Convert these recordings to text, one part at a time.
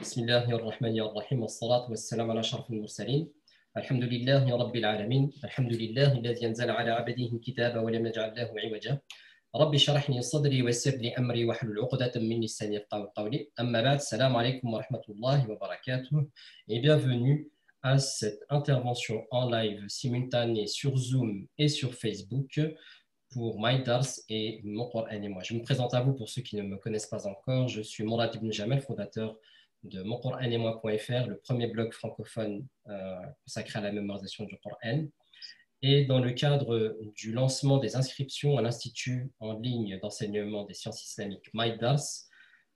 بسم الله الرحمن الرحيم والصلاة والسلام على أشرف المرسلين الحمد لله رب العالمين الحمد لله الذي أنزل على عبده الكتاب ولم يجعل له عوجا رب اشرح لي صدري ويسر لي أمري واحلل عقدة من لساني يفقهوا قولي أما بعد السلام عليكم ورحمة الله وبركاته et bienvenue à cette intervention en live simultanée sur Zoom et sur Facebook pour MyDars et Mon Coran et moi. Je me présente à vous pour ceux qui ne me connaissent pas encore. Je suis Mourad Ibn Jamel, fondateur de moncoraneetmoi.fr, le premier blog francophone consacré à la mémorisation du Coran. Et dans le cadre du lancement des inscriptions à l'Institut en ligne d'enseignement des sciences islamiques MyDars,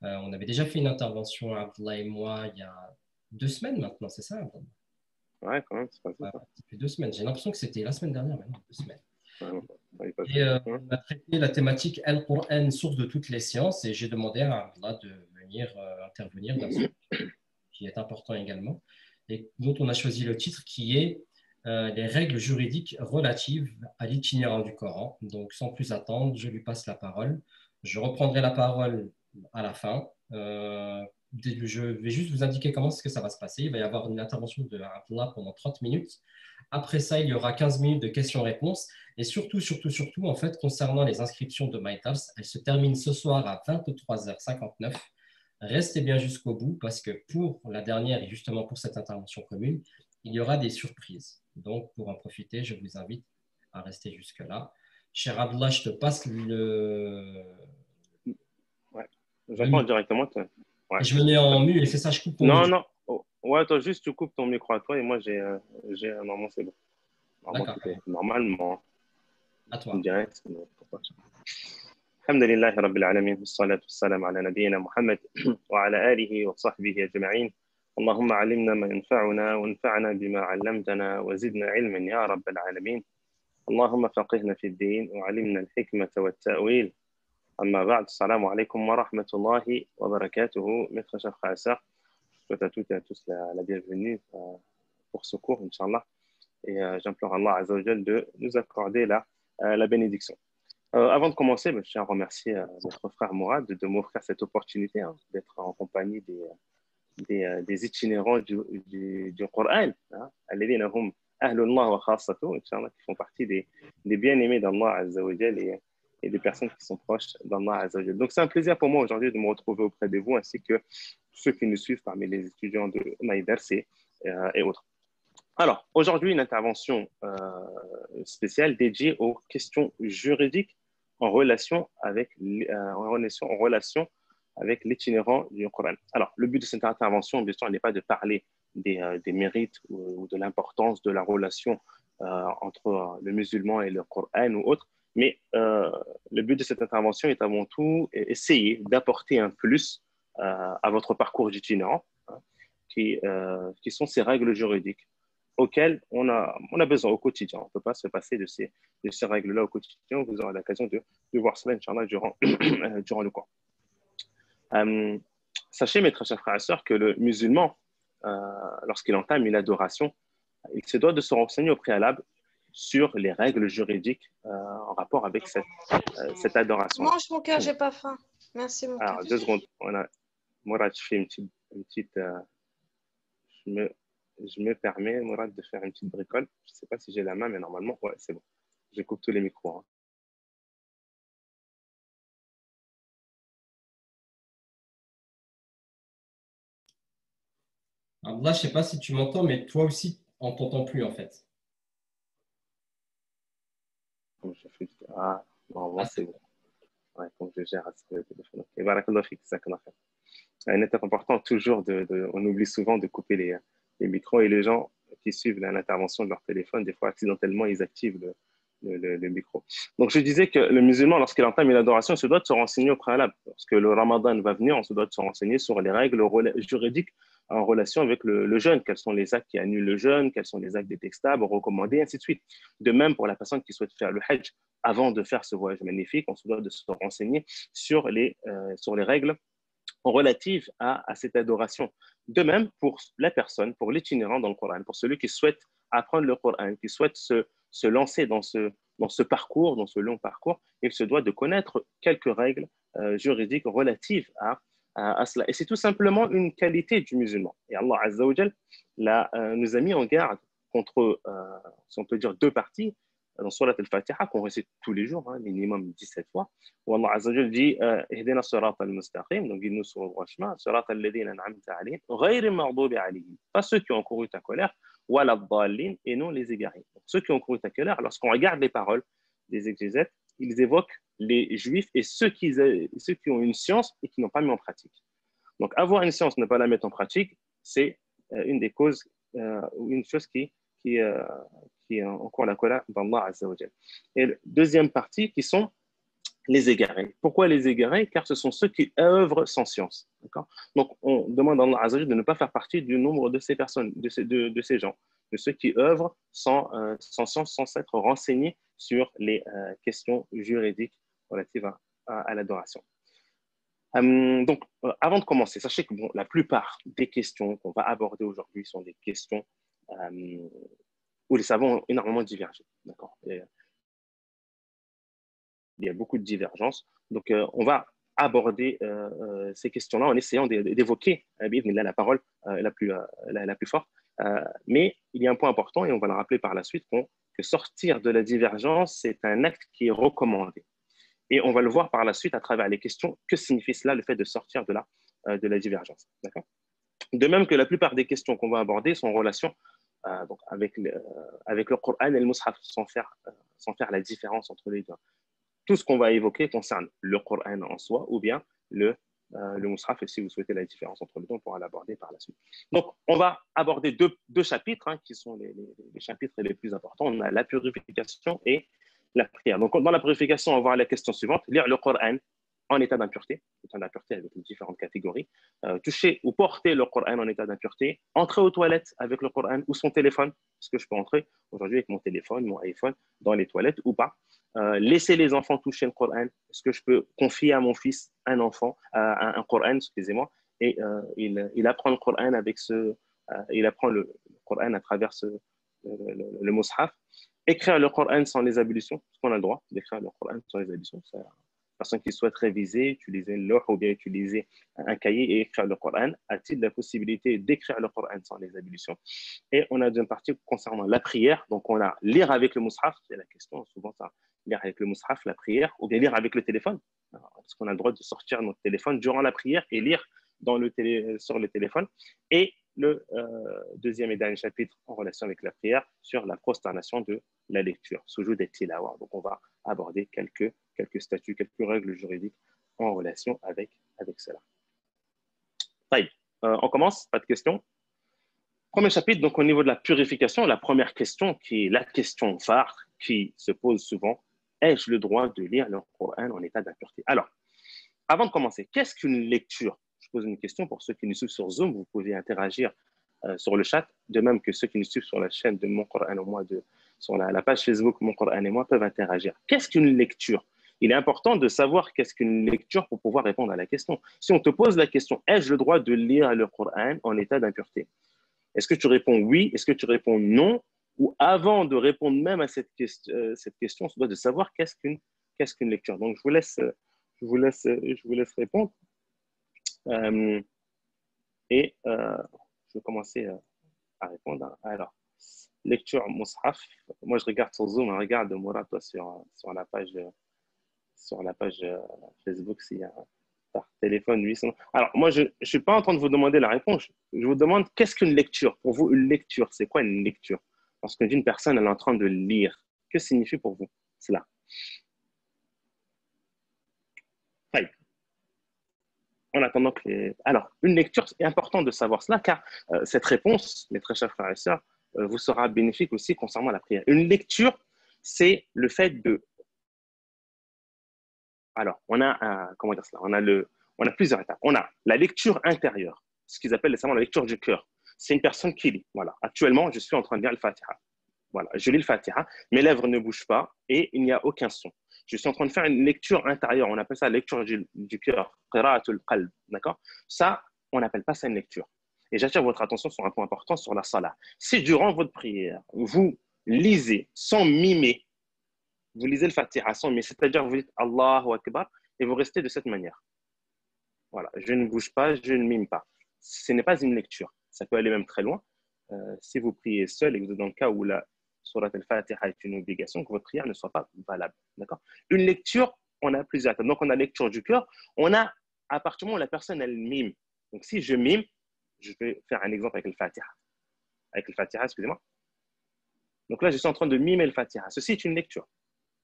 on avait déjà fait une intervention, Abdullah et moi, il y a 2 semaines maintenant, c'est ça, Abdullah? Ouais, quand même, c'est pas ça. Depuis 2 semaines. J'ai l'impression que c'était la semaine dernière, maintenant, 2 semaines. Et on a traité la thématique Al-Qur'an, source de toutes les sciences, et j'ai demandé à Abdullah de venir intervenir dans ce qui est important également, et dont on a choisi le titre qui est les règles juridiques relatives à l'itinéraire du Coran. Donc, sans plus attendre, je lui passe la parole. Je reprendrai la parole à la fin. Je vais juste vous indiquer comment est-ce que ça va se passer. Il va y avoir une intervention de Abdullah pendant 30 minutes. Après ça, il y aura 15 minutes de questions-réponses. Et surtout, en fait, concernant les inscriptions de MyDars, elles se terminent ce soir à 23h59. Restez bien jusqu'au bout parce que pour la dernière et justement pour cette intervention commune, il y aura des surprises. Donc, pour en profiter, je vous invite à rester jusque-là. Cher Abdullah, je te passe le... Ouais, j'entends directement. Ouais. Je me mets en mute et c'est ça, je coupe ton Non, micro. non. Oh, ouais, toi, juste tu coupes ton micro à toi et moi, j'ai normalement, c'est bon. Normalement. À toi. Direct. الحمد لله رب العالمين والصلاة والسلام على نبينا محمد وعلى آله وصحبه أجمعين اللهم علمنا ما ينفعنا وانفعنا بما علمتنا وزدنا علما يا رب العالمين اللهم فقهنا في الدين وعلمنا الحكمة والتأويل أما بعد السلام عليكم ورحمة الله وبركاته mes très chers frères et sœurs je souhaite à toutes et à tous la bienvenue pour ce cours Inch'Allah et j'implore Allah Azza wa Jal de nous accorder la bénédiction. Avant de commencer, je tiens à remercier notre frère Mourad de m'offrir cette opportunité d'être en compagnie des itinérants du Coran, الذين هم أهل الله وخاصته, qui font partie des bien-aimés d'Allah Azza wa Jal et des personnes qui sont proches d'Allah Azza wa Jal. Donc c'est un plaisir pour moi aujourd'hui de me retrouver auprès de vous ainsi que ceux qui nous suivent parmi les étudiants de MyDars et autres. Alors, aujourd'hui, une intervention spéciale dédiée aux questions juridiques en relation avec l'itinérant du Coran. Alors, le but de cette intervention, bien sûr, n'est pas de parler des mérites ou de l'importance de la relation entre le musulman et le Coran ou autre, mais le but de cette intervention est avant tout essayer d'apporter un plus à votre parcours d'itinérant, qui sont ces règles juridiques auxquelles on a besoin au quotidien. On ne peut pas se passer de ces règles-là au quotidien. Vous aurez l'occasion de voir cela, Inch'Allah, durant le cours. Sachez, mes très chers frères et sœurs, que le musulman, lorsqu'il entame une adoration, il se doit de se renseigner au préalable sur les règles juridiques en rapport avec cette adoration. Mange mon cœur, j'ai pas faim. Merci mon cœur. Alors, 2 secondes. Mourad, je fais une petite je me permets, Mourad, de faire une petite bricole. Je ne sais pas si j'ai la main, mais normalement, ouais, c'est bon. Je coupe tous les micros. Alors là, je ne sais pas si tu m'entends, mais toi aussi, on ne t'entend plus en fait. Ah, normalement, c'est bon. Ouais, comme je gère le téléphone. Et barakallah fik, c'est une étape importante toujours, on oublie souvent de couper les micros et les gens qui suivent l'intervention de leur téléphone, des fois accidentellement, ils activent le micro. Donc, je disais que le musulman, lorsqu'il entame une adoration, se doit de se renseigner au préalable. Lorsque le Ramadan va venir, on se doit de se renseigner sur les règles juridiques en relation avec le jeûne. Quels sont les actes qui annulent le jeûne, quels sont les actes détestables, recommandés, ainsi de suite. De même, pour la personne qui souhaite faire le Hajj, avant de faire ce voyage magnifique, on se doit de se renseigner sur les règles relatives à cette adoration. De même, pour la personne, pour l'itinérant dans le Coran, pour celui qui souhaite apprendre le Coran, qui souhaite se lancer dans ce parcours, dans ce long parcours, il se doit de connaître quelques règles juridiques relatives à cela. Et c'est tout simplement une qualité du musulman. Et Allah Azza wa Jal nous a mis en garde contre, si on peut dire, deux parties dans Surat al-Fatiha qu'on récite tous les jours, minimum 17 fois, où Allah Azza wa Jal dit Ihdina surat al-mustaqim, donc guide-nous sur le droit chemin, surat al-ladina an'amta alayhim, ghayri maghdubi alayhim, pas ceux qui ont couru ta colère, wala ad-dallin, et non les égarés. Donc, ceux qui ont couru ta colère, lorsqu'on regarde les paroles des exégètes, ils évoquent les juifs et ceux qui ont une science et qui n'ont pas mis en pratique. Donc, avoir une science, ne pas la mettre en pratique, c'est une des causes, ou une chose qui encore la colère d'Allah Azza wa Jal. Et la deuxième partie, qui sont les égarés. Pourquoi les égarés? Car ce sont ceux qui œuvrent sans science. Donc, on demande à Allah Azza wa Jal de ne pas faire partie du nombre de ces personnes, de ces gens, de ceux qui œuvrent sans science, sans s'être renseignés sur les questions juridiques relatives à l'adoration. Donc, avant de commencer, sachez que la plupart des questions qu'on va aborder aujourd'hui sont des questions où les savants ont énormément divergé. D'accord. Il y a beaucoup de divergences. Donc, on va aborder ces questions-là en essayant d'évoquer la parole la plus forte. Mais il y a un point important, et on va le rappeler par la suite, que sortir de la divergence, c'est un acte qui est recommandé. Et on va le voir par la suite à travers les questions. Que signifie cela, le fait de sortir de la divergence? D'accord. De même que la plupart des questions qu'on va aborder sont en relation donc avec le Coran et le Mus'haf, sans faire la différence entre les deux. Tout ce qu'on va évoquer concerne le Coran en soi ou bien le Mus'haf, et si vous souhaitez la différence entre les deux, on pourra l'aborder par la suite. Donc, on va aborder deux chapitres qui sont les chapitres les plus importants. On a la purification et la prière. Donc, dans la purification, on va voir la question suivante: lire le Coran en état d'impureté avec les différentes catégories, toucher ou porter le Coran en état d'impureté, entrer aux toilettes avec le Coran ou son téléphone. Est-ce que je peux entrer aujourd'hui avec mon téléphone, mon iPhone, dans les toilettes ou pas? Laisser les enfants toucher le Coran. Est-ce que je peux confier à mon fils un Coran, excusez-moi, et il apprend le Coran il apprend le Coran à travers le Mus'haf. Écrire le Coran sans les ablutions, est-ce qu'on a le droit d'écrire le Coran sans les ablutions? Personne qui souhaite réviser, utiliser le lawh ou bien utiliser un cahier et écrire le Coran, a-t-il la possibilité d'écrire le Coran sans les ablutions? Et on a une partie concernant la prière. Donc, on a lire avec le Mus'haf, c'est la question, souvent ça, lire avec le Mus'haf, la prière, ou bien lire avec le téléphone. Est-ce qu'on a le droit de sortir notre téléphone durant la prière et lire sur le téléphone? Et le deuxième et dernier chapitre en relation avec la prière sur la prosternation de la lecture, sujoud et tilawa. Donc, on va aborder quelques statuts, quelques règles juridiques en relation avec cela. On commence, pas de questions. Premier chapitre, donc au niveau de la purification, la première question qui est la question phare qui se pose souvent: ai-je le droit de lire le Coran en état d'impureté? Alors, avant de commencer, qu'est-ce qu'une lecture? Je pose une question pour ceux qui nous suivent sur Zoom. Vous pouvez interagir sur le chat, de même que ceux qui nous suivent sur la chaîne de Mon Coran et moi, sur la page Facebook Mon Coran et moi, peuvent interagir. Qu'est-ce qu'une lecture? Il est important de savoir qu'est-ce qu'une lecture pour pouvoir répondre à la question. Si on te pose la question: ai-je le droit de lire le Coran en état d'impureté? Est-ce que tu réponds oui? Est-ce que tu réponds non? Ou avant de répondre même à cette question, on se doit de savoir qu'est-ce qu'une lecture. Donc, je vous laisse répondre. Je vais commencer à répondre. Alors, lecture Mus'haf. Moi, je regarde sur Zoom. Regarde, Mourad, toi, sur la page Facebook, s'il y a par téléphone 800. Alors, moi, je ne suis pas en train de vous demander la réponse. Je vous demande qu'est-ce qu'une lecture? Pour vous, une lecture, c'est quoi une lecture? Parce qu'une personne, elle est en train de lire. Que signifie pour vous cela? En attendant Alors, une lecture, c'est important de savoir cela, car cette réponse, mes très chers frères et sœurs, vous sera bénéfique aussi concernant la prière. Une lecture, c'est le fait de... Alors, on a, comment dire cela? On a plusieurs étapes. On a la lecture intérieure, ce qu'ils appellent récemment la lecture du cœur. C'est une personne qui lit. Voilà. Actuellement, je suis en train de lire le Fatiha. Voilà. Je lis le Fatiha, mes lèvres ne bougent pas et il n'y a aucun son. Je suis en train de faire une lecture intérieure. On appelle ça la lecture du cœur. Qira'atul qalb. D'accord? Ça, on n'appelle pas ça une lecture. Et j'attire votre attention sur un point important, sur la salat. Si durant votre prière, vous lisez sans mimer, vous lisez le Fatiha sans mimer, c'est-à-dire vous dites Allahu Akbar et vous restez de cette manière. Voilà, je ne bouge pas, je ne mime pas. Ce n'est pas une lecture. Ça peut aller même très loin. Si vous priez seul et que vous êtes dans le cas où la sourate al-Fatiha est une obligation, que votre prière ne soit pas valable. D'accord? Une lecture, on a plusieurs étapes. Donc, on a lecture du cœur. On a, à partir du moment où la personne, elle mime. Donc, si je mime, je vais faire un exemple avec le Fatiha. Avec le Fatiha, excusez-moi. Donc là, je suis en train de mimer le Fatiha. Ceci est une lecture.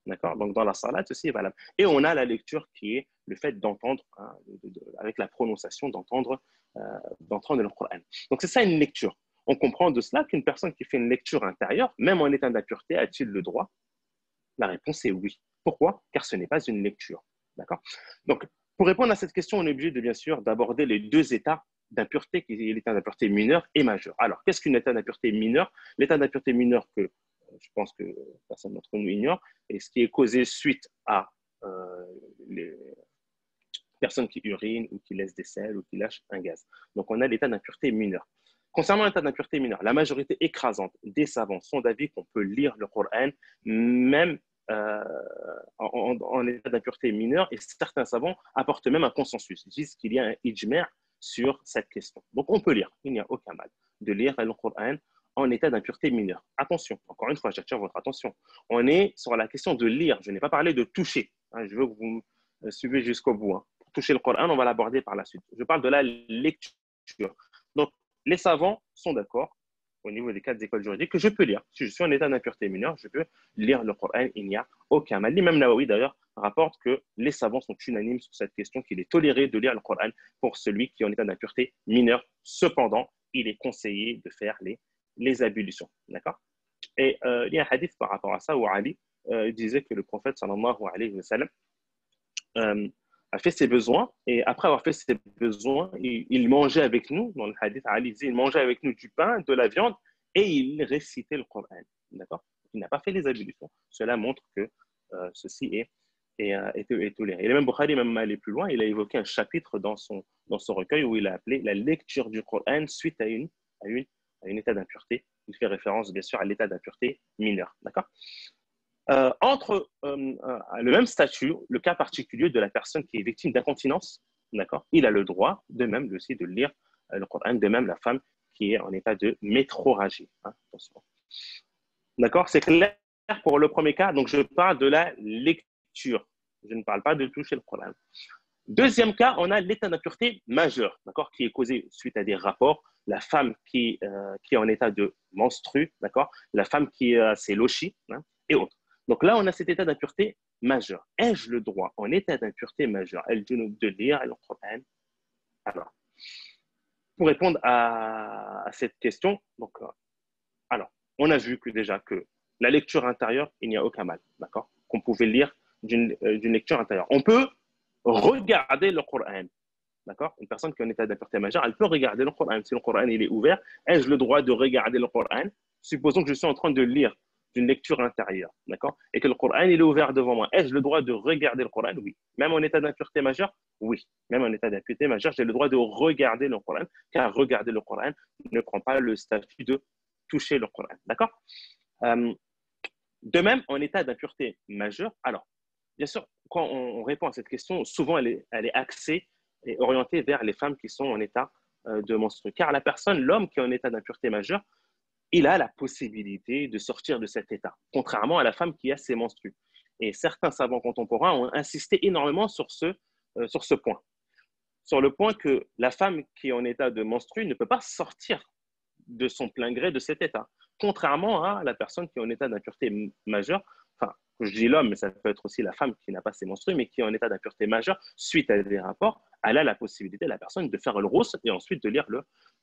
D'accord? Donc, dans la salat, ceci est valable. Et on a la lecture qui est le fait d'entendre, hein, avec la prononciation, d'entendre le Coran. Donc, c'est ça une lecture. On comprend de cela qu'une personne qui fait une lecture intérieure, même en état d'impureté, a-t-il le droit? La réponse est oui. Pourquoi? Car ce n'est pas une lecture. D'accord? Donc, pour répondre à cette question, on est obligé de, bien sûr, d'aborder les deux états d'impureté, qui est l'état d'impureté mineur et majeur. Alors, qu'est-ce qu'un état d'impureté mineur? L'état d'impureté mineur que je pense que personne d'entre nous ignore, et ce qui est causé suite à les personnes qui urinent ou qui laissent des selles ou qui lâchent un gaz. Donc, on a l'état d'impureté mineur. Concernant l'état d'impureté mineure, la majorité écrasante des savants sont d'avis qu'on peut lire le Coran même en état d'impureté mineure, et certains savants apportent même un consensus. Ils disent qu'il y a un ijma' sur cette question. Donc, on peut lire, il n'y a aucun mal de lire le Coran en état d'impureté mineure. Attention, encore une fois, j'attire votre attention. On est sur la question de lire. Je n'ai pas parlé de toucher. Je veux que vous me suivez jusqu'au bout. Pour toucher le Coran, on va l'aborder par la suite. Je parle de la lecture. Donc, les savants sont d'accord au niveau des 4 écoles juridiques que je peux lire. Si je suis en état d'impureté mineure, je peux lire le Coran, il n'y a aucun mal. L'imam Nawawi, d'ailleurs, rapporte que les savants sont unanimes sur cette question, qu'il est toléré de lire le Coran pour celui qui est en état d'impureté mineure. Cependant, il est conseillé de faire les ablutions. D'accord? Et il y a un hadith par rapport à ça où Ali disait que le prophète, sallallahu alayhi wa sallam, a fait ses besoins, et après avoir fait ses besoins, il mangeait avec nous. Dans le hadith, Ali disait, il mangeait avec nous du pain, de la viande, et il récitait le Coran. D'accord? Il n'a pas fait les ablutions. Cela montre que ceci est toléré. Et même Bukhari, même allé plus loin, il a évoqué un chapitre dans son recueil où il a appelé la lecture du Coran suite à un état d'impureté. Il fait référence, bien sûr, à l'état d'impureté mineure. D'accord? Entre le même statut, le cas particulier de la personne qui est victime d'incontinence, d'accord, il a le droit de même aussi de lire le Coran, de même la femme qui est en état de métrorragie. D'accord, c'est clair pour le premier cas. Donc, je parle de la lecture. Je ne parle pas de toucher le Coran. Deuxième cas, on a l'état d'impureté majeur, d'accord, qui est causé suite à des rapports. La femme qui est en état de menstrue, d'accord, la femme qui s'est lochie, et autres. Donc là, on a cet état d'impureté majeur. Ai-je le droit, en état d'impureté majeur, de lire le Coran? Alors, pour répondre à cette question, donc, alors, on a vu que déjà que la lecture intérieure, il n'y a aucun mal, d'accord, qu'on pouvait lire d'une lecture intérieure. On peut regarder le Coran, d'accord. Une personne qui est en état d'impureté majeure, elle peut regarder le Coran. Si le Coran il est ouvert, ai-je le droit de regarder le Coran? Supposons que je suis en train de lire d'une lecture intérieure, d'accord, et que le Coran il est ouvert devant moi. Ai-je le droit de regarder le Coran? Oui. Même en état d'impureté majeure? Oui. Même en état d'impureté majeure, j'ai le droit de regarder le Coran, car regarder le Coran ne prend pas le statut de toucher le Coran, d'accord. De même, en état d'impureté majeure, alors, bien sûr, quand on répond à cette question, souvent elle est axée et orientée vers les femmes qui sont en état de menstrues. Car la personne, l'homme qui est en état d'impureté majeure, il a la possibilité de sortir de cet état, contrairement à la femme qui a ses menstrues. Et certains savants contemporains ont insisté énormément sur ce point. Sur le point que la femme qui est en état de menstrue ne peut pas sortir de son plein gré de cet état, contrairement à la personne qui est en état d'impureté majeure, enfin, je dis l'homme, mais ça peut être aussi la femme qui n'a pas ses menstrues, mais qui est en état d'impureté majeure suite à des rapports, elle a la possibilité, la personne, de faire le rousse et ensuite de lire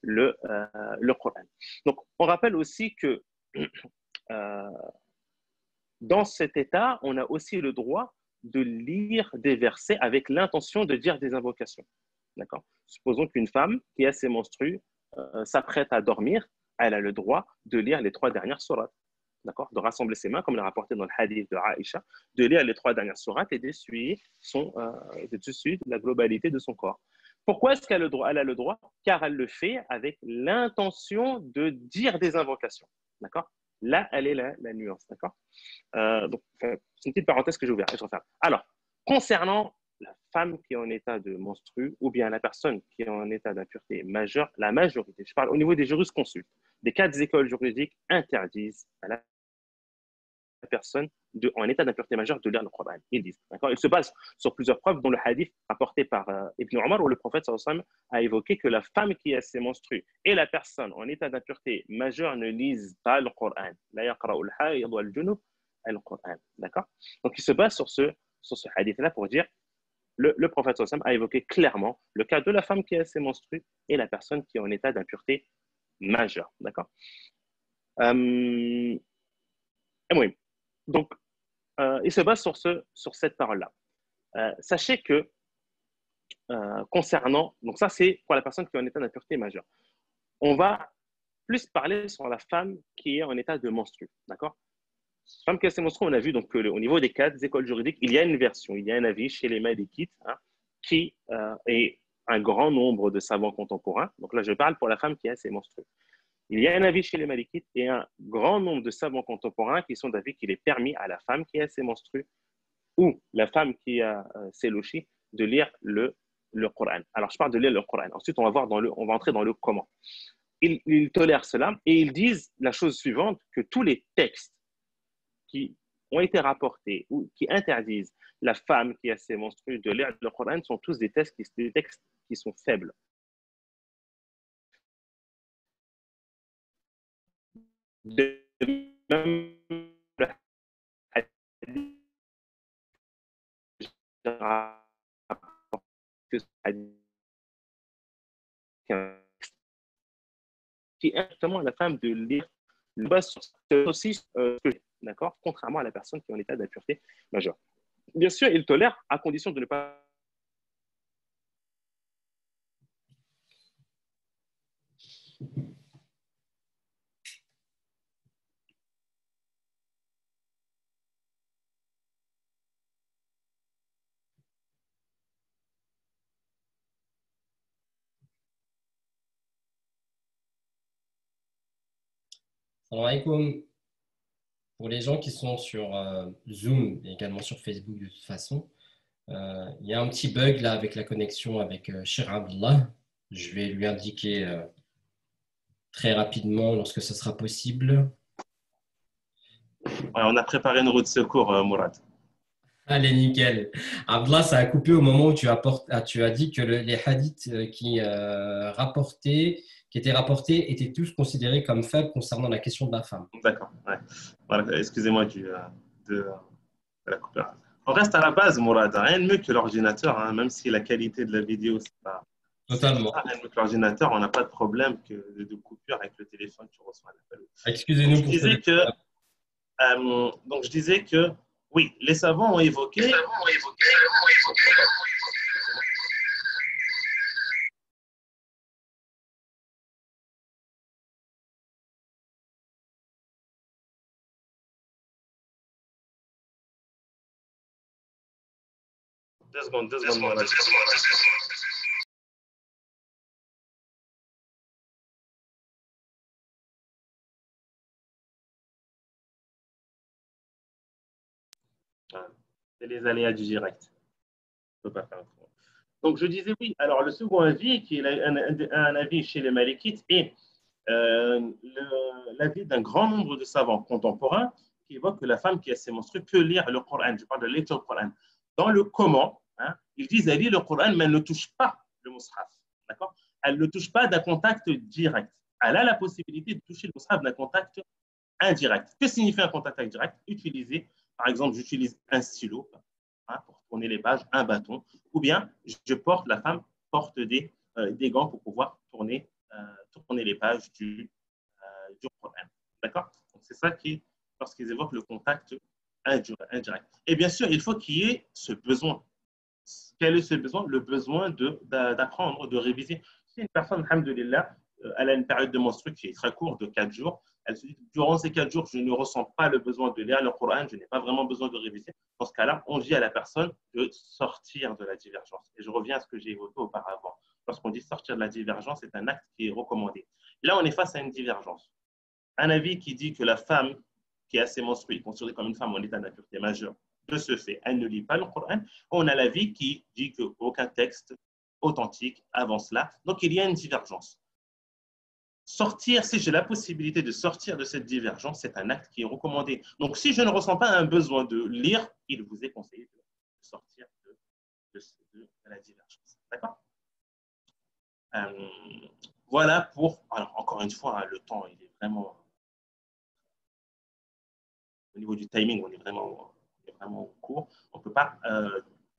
le Coran. Donc, on rappelle aussi que dans cet état, on a aussi le droit de lire des versets avec l'intention de dire des invocations. D'accord? Supposons qu'une femme qui a ses menstrues s'apprête à dormir, elle a le droit de lire les 3 dernières sourates. D'accord? De rassembler ses mains, comme l'a rapporté dans le hadith de Aïcha, de lire les 3 dernières sourates et d'essuyer la globalité de son corps. Pourquoi est-ce qu'elle a le droit? Car elle le fait avec l'intention de dire des invocations. D'accord? Là, elle est la nuance. D'accord? Donc, c'est une petite parenthèse que j'ai ouverte. Alors, concernant la femme qui est en état de menstru ou bien la personne qui est en état d'impureté majeure, la majorité, je parle au niveau des jurisconsultes, des 4 écoles juridiques interdisent à la personne en état d'impureté majeure de lire le Coran. Ils disent. Ils se basent sur plusieurs preuves, dont le hadith rapporté par Ibn Omar, où le prophète a évoqué que la femme qui a ses menstrues et la personne en état d'impureté majeure ne lisent pas le Coran. La yaqra'u al-hayd wal-junub al-Coran. D'accord? Donc, ils se basent sur ce hadith-là pour dire le prophète a évoqué clairement le cas de la femme qui a ses menstrues et la personne qui est en état d'impureté majeure. D'accord? Oui. Donc, il se base sur cette parole-là. Sachez que concernant, donc ça c'est pour la personne qui est en état d'impureté majeure. On va plus parler sur la femme qui est en état de menstru. D'accord? Femme qui a ses menstrues, on a vu donc qu'au niveau des 4 écoles juridiques, il y a une version, il y a un avis chez les Malikites qui est un grand nombre de savants contemporains. Donc là, je parle pour la femme qui a ses menstrues. Il y a un avis chez les Malikites et un grand nombre de savants contemporains qui sont d'avis qu'il est permis à la femme qui a ses menstrues ou la femme qui a ses lochis de lire le Coran. Alors, je parle de lire le Coran. Ensuite, on va entrer dans le comment. Ils tolèrent cela et ils disent la chose suivante, que tous les textes qui ont été rapportés ou qui interdisent la femme qui a ses menstrues de lire le Coran sont tous des textes qui sont faibles. De même, qui est justement à la femme de lire le bas aussi, d'accord, contrairement à la personne qui est en état d'impureté majeure. Bien sûr, il tolère à condition de ne pas. Salam alaikum. Pour les gens qui sont sur Zoom et également sur Facebook de toute façon, il y a un petit bug là avec la connexion avec Cheikh Abdullah. Je vais lui indiquer très rapidement lorsque ce sera possible. Ouais, on a préparé une roue de secours, Mourad. Allez, nickel. Abdullah, ça a coupé au moment où tu as dit que les hadiths qui étaient rapportés étaient tous considérés comme faibles concernant la question de la femme. D'accord. Ouais. Voilà, excusez-moi de la coupure. On reste à la base, Mourad. Rien de mieux que l'ordinateur, hein, même si la qualité de la vidéo, c'est pas. Totalement. Rien de mieux que l'ordinateur, on n'a pas de problème de coupure avec le téléphone, tu reçois un appel. Excusez-nous pour je disais que, oui, les savants ont évoqué. Deux secondes. C'est les aléas du direct. On peut pas faire autrement. Donc, je disais oui. Alors, le second avis, qui est un avis chez les Malikites, est l'avis d'un grand nombre de savants contemporains qui évoquent que la femme qui a ses menstrues peut lire le Coran. Je parle de lecture du Coran. Dans le comment, ils disent elle lit le Coran, mais elle ne touche pas le mushaf. D'accord? Elle ne touche pas d'un contact direct. Elle a la possibilité de toucher le mushaf d'un contact indirect. Que signifie un contact indirect? Par exemple, j'utilise un stylo pour tourner les pages, un bâton, ou bien la femme porte des gants pour pouvoir tourner les pages du Coran. D'accord? C'est ça lorsqu'ils évoquent le contact indirect. Et bien sûr, il faut qu'il y ait ce besoin. Quel est ce besoin? Le besoin d'apprendre, de réviser. Si une personne, alhamdoulilah, elle a une période de menstruation qui est très courte, de 4 jours, elle se dit, durant ces 4 jours, je ne ressens pas le besoin de lire le Coran, je n'ai pas vraiment besoin de réviser. Dans ce cas-là, on dit à la personne de sortir de la divergence. Et je reviens à ce que j'ai évoqué auparavant. Lorsqu'on dit sortir de la divergence, c'est un acte qui est recommandé. Là, on est face à une divergence. Un avis qui dit que la femme qui a ses menstrues est considérée comme une femme en état d'impureté majeure de ce fait, elle ne lit pas le Coran. On a l'avis qui dit qu'aucun texte authentique avant cela. Donc, il y a une divergence. Sortir, si j'ai la possibilité de sortir de cette divergence, c'est un acte qui est recommandé. Donc, si je ne ressens pas un besoin de lire, il vous est conseillé de sortir de la divergence. D'accord? Voilà pour... Alors, encore une fois, hein, le temps, il est vraiment... Au niveau du timing, on est vraiment court. On ne peut pas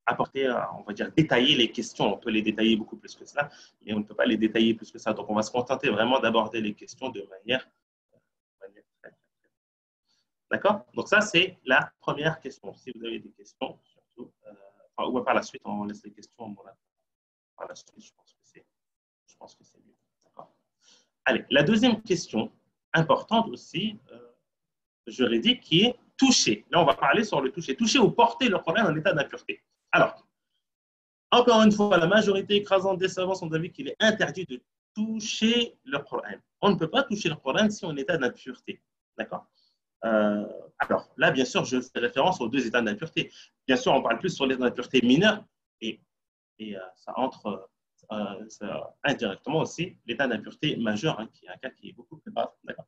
apporter, on va dire, détailler les questions. On peut les détailler beaucoup plus que cela, mais on ne peut pas les détailler plus que ça. Donc, on va se contenter vraiment d'aborder les questions de manière très. D'accord? Donc, ça, c'est la première question. Si vous avez des questions, surtout, ou par la suite, on laisse les questions. Par la suite, je pense que c'est mieux. D'accord? Allez, la deuxième question, importante aussi, juridique, qui est toucher. Là, on va parler sur le toucher. Toucher ou porter le Coran en état d'impureté. Alors, encore une fois, la majorité écrasante des savants sont d'avis qu'il est interdit de toucher le Coran. On ne peut pas toucher le Coran si on est en état d'impureté. D'accord? Alors, là, bien sûr, je fais référence aux deux états d'impureté. Bien sûr, on parle plus sur l'état d'impureté mineure et ça entre indirectement aussi l'état d'impureté majeure, hein, qui est un cas qui est beaucoup plus grave. D'accord?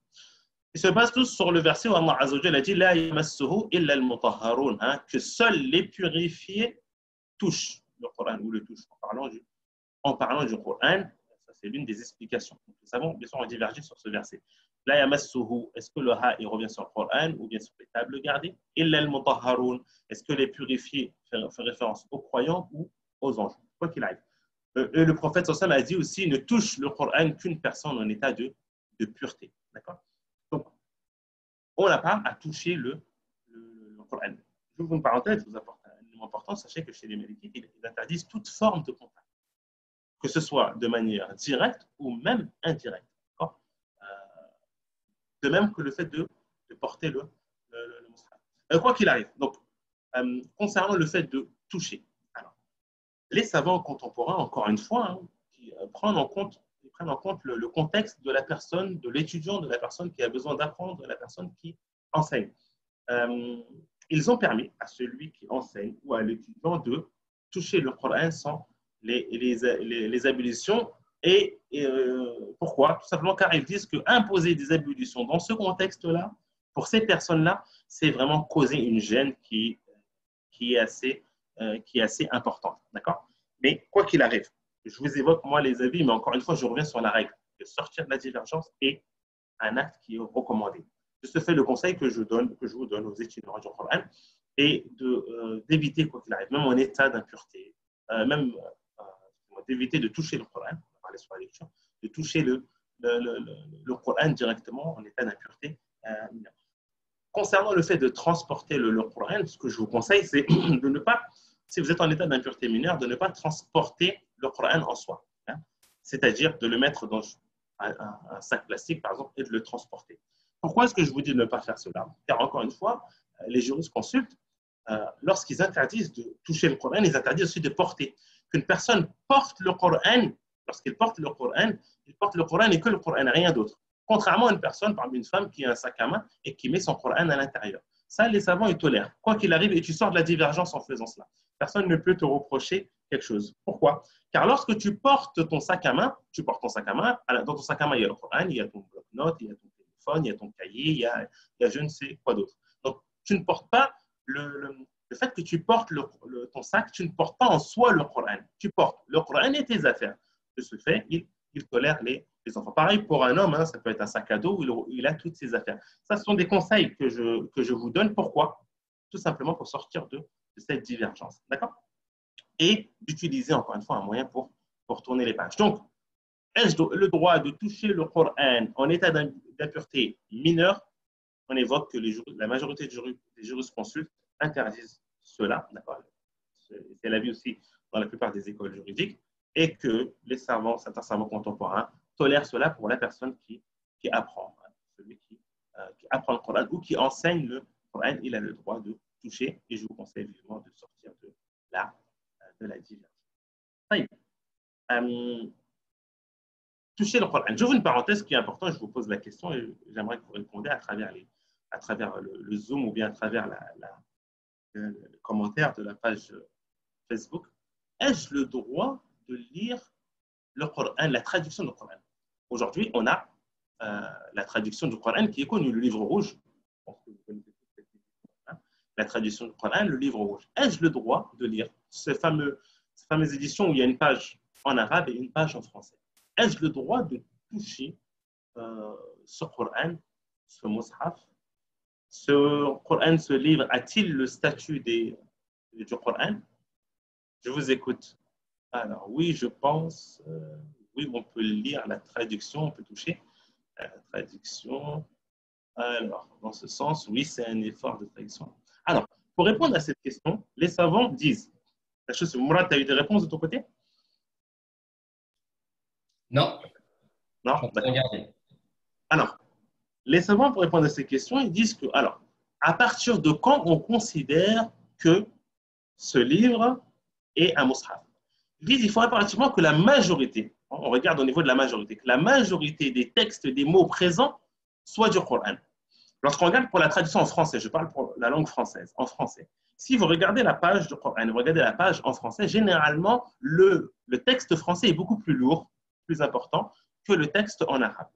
Ils se basent tous sur le verset où Allah Azza wa Jalla a dit La yamassuhu illa al-mutahharun, que seuls les purifiés touchent le Coran ou le touchent. En parlant du Coran, ça c'est l'une des explications. Donc, nous savons, bien sûr, on a divergé sur ce verset. La yamassuhu, est-ce que le ha il revient sur le Coran ou bien sur les tables gardées? Illa al-mutahharun, est-ce que les purifiés fait référence aux croyants ou aux anges? Quoi qu'il arrive. Le prophète sallallahu alayhi wa sallam a dit aussi ne touche le Coran qu'une personne en état de pureté. D'accord? Donc, on n'a pas à toucher le Coran. Je vous une parenthèse, je vous apporte un élément important. Sachez que chez les Malikites, ils interdisent toute forme de contact, que ce soit de manière directe ou même indirecte. De même que le fait de porter le mushaf. Quoi qu'il arrive. Donc, concernant le fait de toucher, alors, les savants contemporains, encore une fois, hein, qui prennent en compte le contexte de la personne, de l'étudiant, de la personne qui a besoin d'apprendre, de la personne qui enseigne. Ils ont permis à celui qui enseigne ou à l'étudiant de toucher le Coran sans les ablutions. Et pourquoi? Tout simplement car ils disent qu'imposer des ablutions dans ce contexte-là, pour ces personnes-là, c'est vraiment causer une gêne qui est assez importante. D'accord? Mais quoi qu'il arrive, je vous évoque moi les avis, mais encore une fois, je reviens sur la règle. De sortir de la divergence est un acte qui est recommandé. De ce fait, le conseil que je vous donne aux étudiants du Coran est d'éviter, quoi qu'il arrive, même en état d'impureté, d'éviter de toucher le Coran, on va parler sur la lecture, de toucher le Coran directement en état d'impureté. Concernant le fait de transporter le Coran, ce que je vous conseille, c'est de ne pas, si vous êtes en état d'impureté mineure, de ne pas transporter le Coran en soi. Hein, c'est-à-dire de le mettre dans un sac plastique, par exemple, et de le transporter. Pourquoi est-ce que je vous dis de ne pas faire cela? Car encore une fois, les jurisconsultes, lorsqu'ils interdisent de toucher le Coran, ils interdisent aussi de porter. Qu'une personne porte le Coran, lorsqu'il porte le Coran, il porte le Coran et que le Coran, rien d'autre. Contrairement à une personne, parmi une femme qui a un sac à main et qui met son Coran à l'intérieur. Ça, les savants, ils tolèrent. Quoi qu'il arrive, et tu sors de la divergence en faisant cela. Personne ne peut te reprocher quelque chose. Pourquoi? Car lorsque tu portes ton sac à main, dans ton sac à main, il y a le Coran, il y a ton bloc-notes, il y a ton téléphone, il y a ton cahier, il y a je ne sais quoi d'autre. Donc, tu ne portes pas le fait que tu portes ton sac, tu ne portes pas en soi le Coran. Tu portes le Coran et tes affaires. De ce fait, il tolère les enfants. Pareil pour un homme, hein, ça peut être un sac à dos où il a toutes ses affaires. Ça, ce sont des conseils que je vous donne. Pourquoi? Tout simplement pour sortir de cette divergence. D'accord? Et d'utiliser encore une fois un moyen pour tourner les pages. Donc, ai-je le droit de toucher le Coran en état d'impureté mineure? On évoque que la majorité des jurisconsultes interdisent cela. D'accord? C'est l'avis aussi dans la plupart des écoles juridiques. Et que certains savants contemporains tolèrent cela pour la personne qui apprend. Celui qui apprend le Coran ou qui enseigne le Coran, il a le droit de toucher. Et je vous conseille vivement de sortir de la divergence. Toucher le Coran. J'ouvre une parenthèse qui est importante, je vous pose la question et j'aimerais que vous répondiez à travers le Zoom ou bien à travers le commentaire de la page Facebook. Ai-je le droit de lire le Coran, la traduction du Coran? Aujourd'hui, on a la traduction du Coran qui est connue, le livre rouge. La traduction du Coran, le livre rouge. Ai-je le droit de lire ces fameuses éditions où il y a une page en arabe et une page en français? Ai-je le droit de toucher ce Coran, ce mushaf? Ce Coran, ce livre, a-t-il le statut du Coran? Je vous écoute. Alors, oui, je pense, oui, on peut lire la traduction, on peut toucher la traduction. Alors, dans ce sens, oui, c'est un effort de traduction. Alors, pour répondre à cette question, les savants disent, Mourad, tu as eu des réponses de ton côté? Non. Non, regardez. Alors, les savants, pour répondre à ces questions, ils disent que, alors, à partir de quand on considère que ce livre est un mushaf? Ils disent qu'il faut impérativement que la majorité, on regarde au niveau de la majorité, que la majorité des textes, des mots présents soient du Coran. Lorsqu'on regarde pour la traduction en français, je parle pour la langue française, en français, si vous regardez la page du Coran, vous regardez la page en français, généralement, le texte français est beaucoup plus lourd, plus important que le texte en arabe.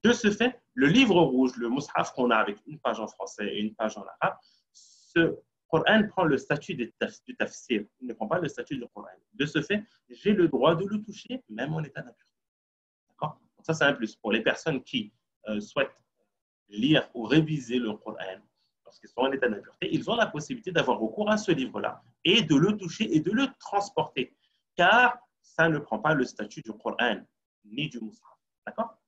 De ce fait, le livre rouge, le mushaf qu'on a avec une page en français et une page en arabe, ce Coran prend le statut du tafsir, il ne prend pas le statut du Coran. De ce fait, j'ai le droit de le toucher, même en état d'impureté. D'accord? Ça, c'est un plus. Pour les personnes qui souhaitent lire ou réviser le Coran, lorsqu'ils sont en état d'impureté, ils ont la possibilité d'avoir recours à ce livre-là et de le toucher et de le transporter, car ça ne prend pas le statut du Coran ni du mushaf. D'accord?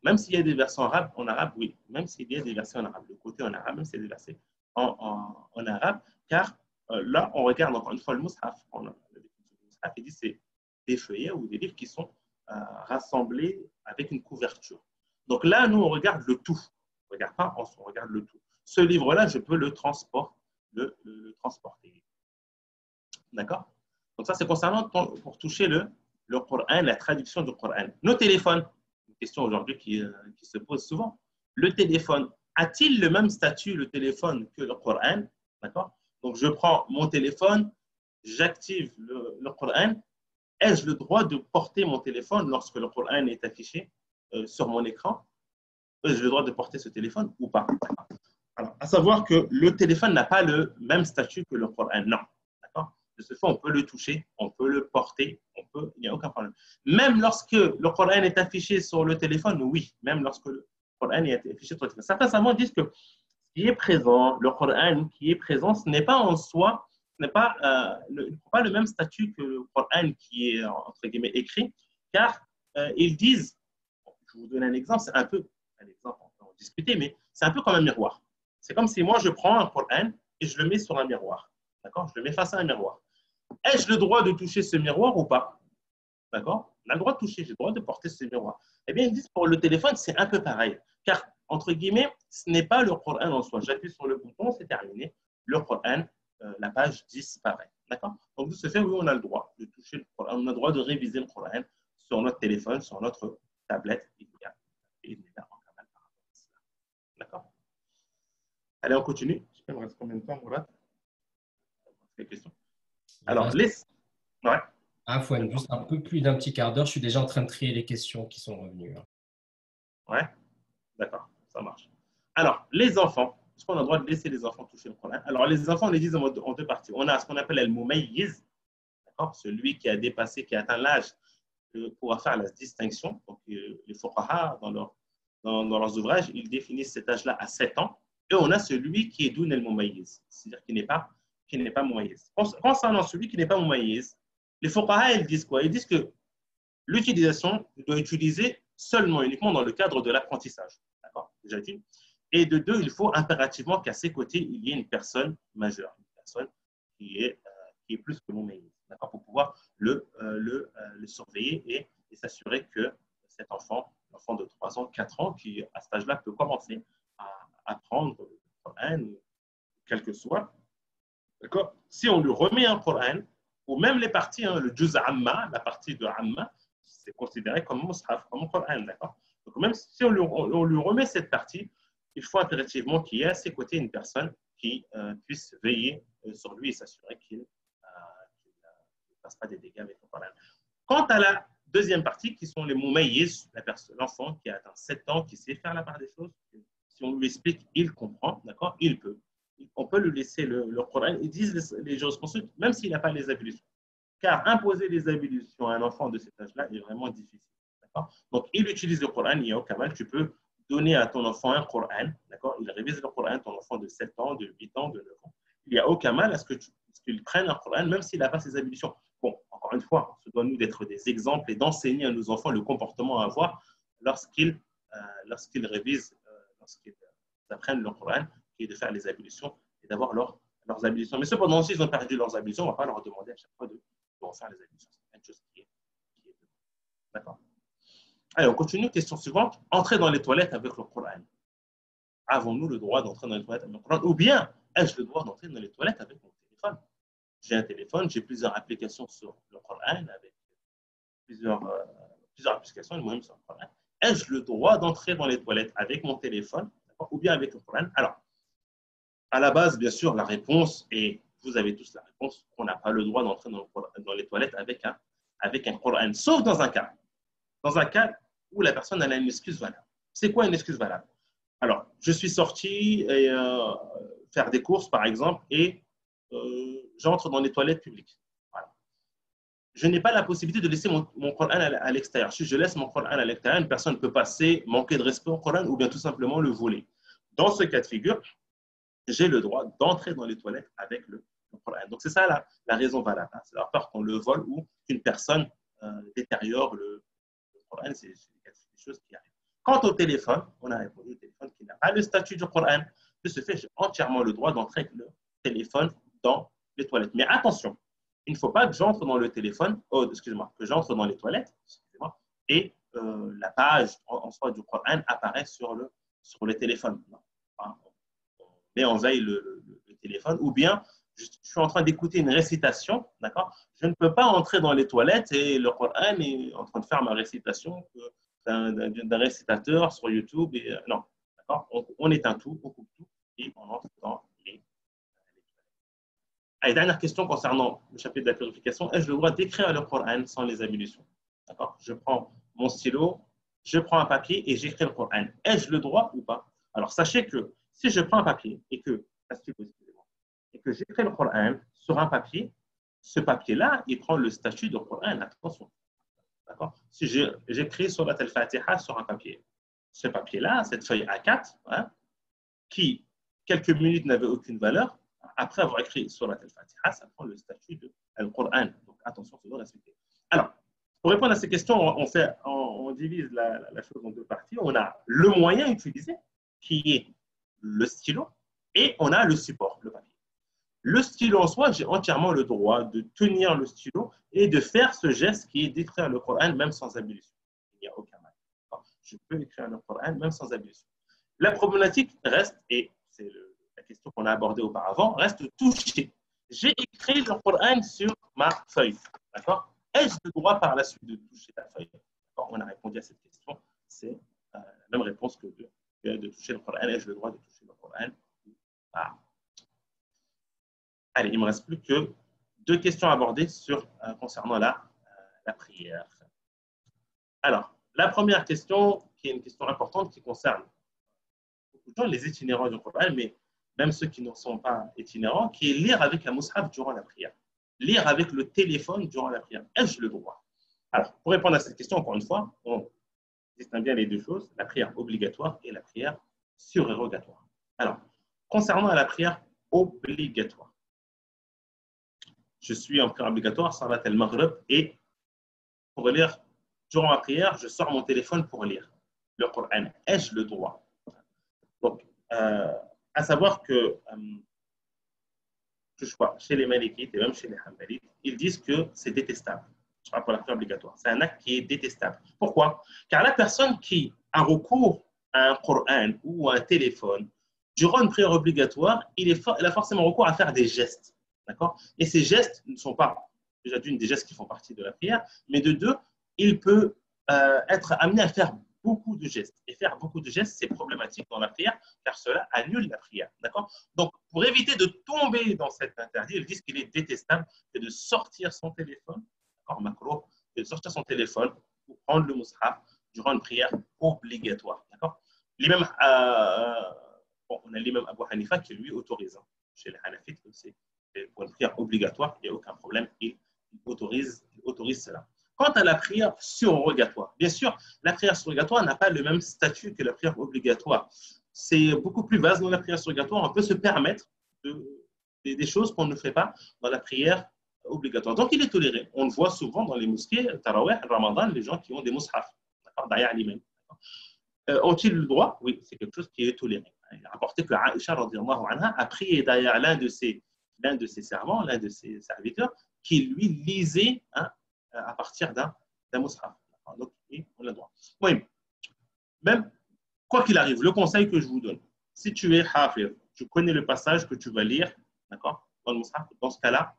Même s'il y a des versets en arabe, oui, même s'il y a des versets en arabe, le côté en arabe, même s'il y a des versets en arabe, car là, on regarde encore une fois le mushaf, il dit c'est des feuillets ou des livres qui sont rassemblés avec une couverture. Donc là, nous, on regarde le tout. On ne regarde pas, on regarde le tout. Ce livre-là, je peux le transporter. D'accord? Donc ça, c'est concernant pour toucher le Coran, la traduction du Coran. Nos téléphones, une question aujourd'hui qui se pose souvent. Le téléphone, a-t-il le même statut, le téléphone, que le Coran? D'accord? Donc, je prends mon téléphone, j'active le Coran. Ai-je le droit de porter mon téléphone lorsque le Coran est affiché sur mon écran? Ai-je le droit de porter ce téléphone ou pas? Alors, à savoir que le téléphone n'a pas le même statut que le Coran. Non. D'accord? De ce fait, on peut le toucher, on peut le porter, il n'y a aucun problème. Même lorsque le Coran est affiché sur le téléphone, oui, même lorsque le Coran est affiché sur le téléphone. Certains savants disent que ce qui est présent, le Coran qui est présent, ce n'est pas en soi, ce n'est pas, pas le même statut que le Coran qui est, entre guillemets, écrit, car ils disent, je vous donne un exemple, c'est un peu, un exemple, on peut en discuter, mais c'est un peu comme un miroir. C'est comme si moi, je prends un Coran et je le mets sur un miroir. D'accord? Je le mets face à un miroir. Ai-je le droit de toucher ce miroir ou pas? D'accord? On a le droit de toucher, j'ai le droit de porter ce miroir. Eh bien, ils disent pour le téléphone, c'est un peu pareil. Car, entre guillemets, ce n'est pas le Coran en soi. J'appuie sur le bouton, c'est terminé. Le Coran, la page disparaît. D'accord? Donc, de ce fait, oui, on a le droit de toucher le Coran. On a le droit de réviser le Coran sur notre téléphone, sur notre tablette. D'accord? Allez, on continue. Je sais pas, il me reste combien de temps, Mourad? Des questions? Alors, ouais. Afouane, juste un peu plus d'un petit quart d'heure, je suis déjà en train de trier les questions qui sont revenues. Ouais, d'accord, ça marche. Alors, les enfants, est-ce qu'on a le droit de laisser les enfants toucher le Coran? Alors, les enfants, on les divise en deux parties. On a ce qu'on appelle al-mumayyiz, d'accord, celui qui a dépassé, qui a atteint l'âge de pouvoir faire la distinction. Donc, les fuqaha, dans leurs ouvrages, ils définissent cet âge-là à 7 ans. Et on a celui qui est doun al-mumayyiz, c'est-à-dire qui n'est pas mumayyiz. Concernant celui qui n'est pas mumayyiz, les fuqaha, ils disent quoi? Ils disent que l'utilisation doit utiliser seulement, uniquement dans le cadre de l'apprentissage. D'accord? Déjà dit. Et de deux, il faut impérativement qu'à ses côtés, il y ait une personne majeure, une personne qui est plus que mumayyiz, d'accord? Pour pouvoir le surveiller et s'assurer que cet enfant, l'enfant de 3 ans, 4 ans, qui à cet âge-là peut commencer à apprendre le Coran, quel que soit, d'accord? Si on lui remet un Coran, ou même les parties, hein, le juz amma, la partie de amma, c'est considéré comme mushaf, comme Coran, d'accord? Donc même si on lui remet cette partie, il faut impérativement qu'il y ait à ses côtés une personne qui puisse veiller sur lui et s'assurer qu'il ne fasse pas des dégâts avec le Coran. Quant à la deuxième partie, qui sont les mumayyiz, l'enfant qui a atteint 7 ans, qui sait faire la part des choses, si on lui explique, il comprend, d'accord, il peut. On peut lui laisser le Coran. Ils disent les jurisconsultes, même s'il n'a pas les ablutions. Car imposer les ablutions à un enfant de cet âge-là est vraiment difficile. Donc, il utilise le Coran, il n'y a aucun mal. Tu peux donner à ton enfant un Coran, d'accord? Il révise le Coran, ton enfant de 7 ans, de 8 ans, de 9 ans. Il n'y a aucun mal à ce qu'il prenne un Coran, même s'il n'a pas ses ablutions. Bon, encore une fois, ce doit nous d'être des exemples et d'enseigner à nos enfants le comportement à avoir lorsqu'ils révisent, lorsqu'ils apprennent le Coran, qui est de faire les ablutions et d'avoir leurs ablutions. Mais cependant, s'ils ont perdu leurs ablutions, on ne va pas leur demander à chaque fois de refaire les ablutions. C'est une chose qui est d'accord. Allez, on continue. Question suivante. Entrer dans les toilettes avec le Coran. Avons-nous le droit d'entrer dans les toilettes avec le Coran? Ou bien, ai-je le droit d'entrer dans les toilettes avec mon téléphone? J'ai un téléphone, j'ai plusieurs applications sur le Coran, avec plusieurs applications, même sur le Coran. Ai-je le droit d'entrer dans les toilettes avec mon téléphone ou bien avec le Coran? Alors, à la base, bien sûr, la réponse, et vous avez tous la réponse, qu'on n'a pas le droit d'entrer dans les toilettes avec un Coran, sauf dans un cas où la personne a une excuse valable. C'est quoi une excuse valable? Alors, je suis sorti faire des courses, par exemple, et j'entre dans les toilettes publiques. Voilà. Je n'ai pas la possibilité de laisser mon Coran à l'extérieur. Si je laisse mon Coran à l'extérieur, une personne peut passer, manquer de respect au Coran ou bien tout simplement le voler. Dans ce cas de figure, j'ai le droit d'entrer dans les toilettes avec le Coran. Donc, c'est ça la raison valable. Hein. C'est la peur qu'on le vole ou qu'une personne détériore le Coran. C'est des choses qui arrivent. Quant au téléphone, on a répondu au téléphone qui n'a pas le statut du Coran. De ce fait, j'ai entièrement le droit d'entrer avec le téléphone dans les toilettes. Mais attention, il ne faut pas que j'entre dans le téléphone, que j'entre dans les toilettes, et la page en soi du Coran apparaît sur le téléphone. Non. On met en veille le téléphone, ou bien je suis en train d'écouter une récitation, d'accord? Je ne peux pas entrer dans les toilettes et le Coran est en train de faire ma récitation d'un récitateur sur YouTube. Non, d'accord? On éteint tout, on coupe tout et on entre dans les toilettes. Allez, dernière question concernant le chapitre de la purification. Ai-je le droit d'écrire le Coran sans les ablutions? D'accord? Je prends mon stylo, je prends un papier et j'écris le Coran. Ai-je le droit ou pas? Alors, sachez que si je prends un papier et que j'écris le Coran sur un papier, ce papier-là, il prend le statut de Coran. Attention. D'accord? Si j'écris Surat al-Fatiha sur un papier, ce papier-là, cette feuille A4, hein, qui, quelques minutes, n'avait aucune valeur, après avoir écrit Surat al-Fatiha, ça prend le statut de Al-Qur'an. Donc, attention, il faut respecter. Alors, pour répondre à ces questions, on divise la chose en deux parties. On a le moyen utilisé, qui est le stylo, et on a le support, le papier. Le stylo en soi, j'ai entièrement le droit de tenir le stylo et de faire ce geste qui est d'écrire le Coran même sans ablution. Il n'y a aucun mal. Je peux écrire le Coran même sans ablution. La problématique reste, et c'est la question qu'on a abordée auparavant, reste toucher. J'ai écrit le Coran sur ma feuille. D'accord? Ai-je le droit par la suite de toucher la feuille? On a répondu à cette question. C'est la même réponse que de toucher le Coran. Ai-je le droit de toucher le Coran? Allez, il ne me reste plus que 2 questions abordées concernant la prière. Alors, la première question, qui est une question importante, qui concerne beaucoup de gens, les itinérants du Coran, mais même ceux qui ne sont pas itinérants, qui est lire avec un mushaf durant la prière. Lire avec le téléphone durant la prière. Ai-je le droit? Alors, pour répondre à cette question, encore une fois, on distingue bien les deux choses, la prière obligatoire et la prière surérogatoire. Alors, concernant la prière obligatoire, je suis en prière obligatoire, Salat al-Maghrib, et pour lire durant la prière, je sors mon téléphone pour lire le Coran. Ai-je le droit? Donc, à savoir que chez les Malikites et même chez les Hanbalites, ils disent que c'est détestable. Je parle pour la prière obligatoire. C'est un acte qui est détestable. Pourquoi? Car la personne qui a recours à un Coran ou à un téléphone durant une prière obligatoire, il a forcément recours à faire des gestes. D'accord? Et ces gestes ne sont pas, déjà des gestes qui font partie de la prière, mais de deux, il peut être amené à faire beaucoup beaucoup de gestes. Et faire beaucoup de gestes, c'est problématique dans la prière, car cela annule la prière. D'accord? Donc, pour éviter de tomber dans cet interdit, ils disent qu'il est détestable, c'est de sortir son téléphone, d'accord, macro, de sortir son téléphone pour prendre le mushaf durant une prière obligatoire. D'accord? L'imam, on a l'imam Abu Hanifa qui lui autorise. Hein. Chez les Hanafites, c'est pour une prière obligatoire, il n'y a aucun problème, il autorise cela. Quant à la prière surrogatoire, bien sûr, la prière surrogatoire n'a pas le même statut que la prière obligatoire. C'est beaucoup plus vaste dans la prière surrogatoire. On peut se permettre des choses qu'on ne fait pas dans la prière obligatoire. Donc, il est toléré. On le voit souvent dans les mosquées, Tarawih, Ramadan, les gens qui ont des mushafs, derrière l'imam. Ont-ils le droit? Oui, c'est quelque chose qui est toléré. Il a rapporté que Aïcha a prié derrière l'un de ses servants, l'un de ses serviteurs, qui lui lisait à partir d'un mushaf. Donc, on a le droit. Oui, même, quoi qu'il arrive, le conseil que je vous donne, si tu es hafir, tu connais le passage que tu vas lire, d'accord, dans le mushaf, dans ce cas-là,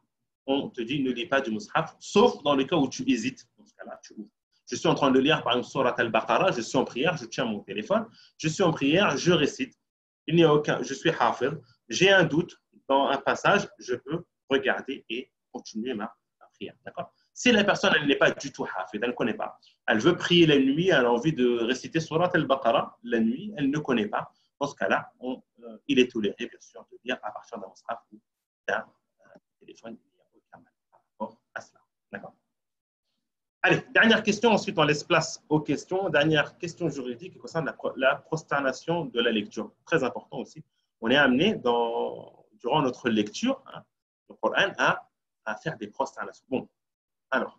on te dit ne lis pas du mushaf, sauf dans le cas où tu hésites. Dans ce cas-là, tu ouvres. Je suis en train de lire, par exemple, Surat al-Baqarah, je suis en prière, je tiens mon téléphone, je suis en prière, je récite. Il n'y a aucun, je suis hafir, j'ai un doute dans un passage, je peux regarder et continuer ma prière. D'accord? Si la personne elle n'est pas du tout hafid, elle ne connaît pas, elle veut prier la nuit, elle a envie de réciter Surat al-Baqarah la nuit, elle ne connaît pas. Dans ce cas-là, il est toléré, bien sûr, de lire à partir d'un mushaf ou d'un téléphone. Il n'y a aucun mal par rapport à cela. D'accord? Allez, dernière question, ensuite on laisse place aux questions. Dernière question juridique qui concerne la prosternation de la lecture. Très important aussi. On est amené durant notre lecture, le Coran, à faire des prosternations. Bon, alors,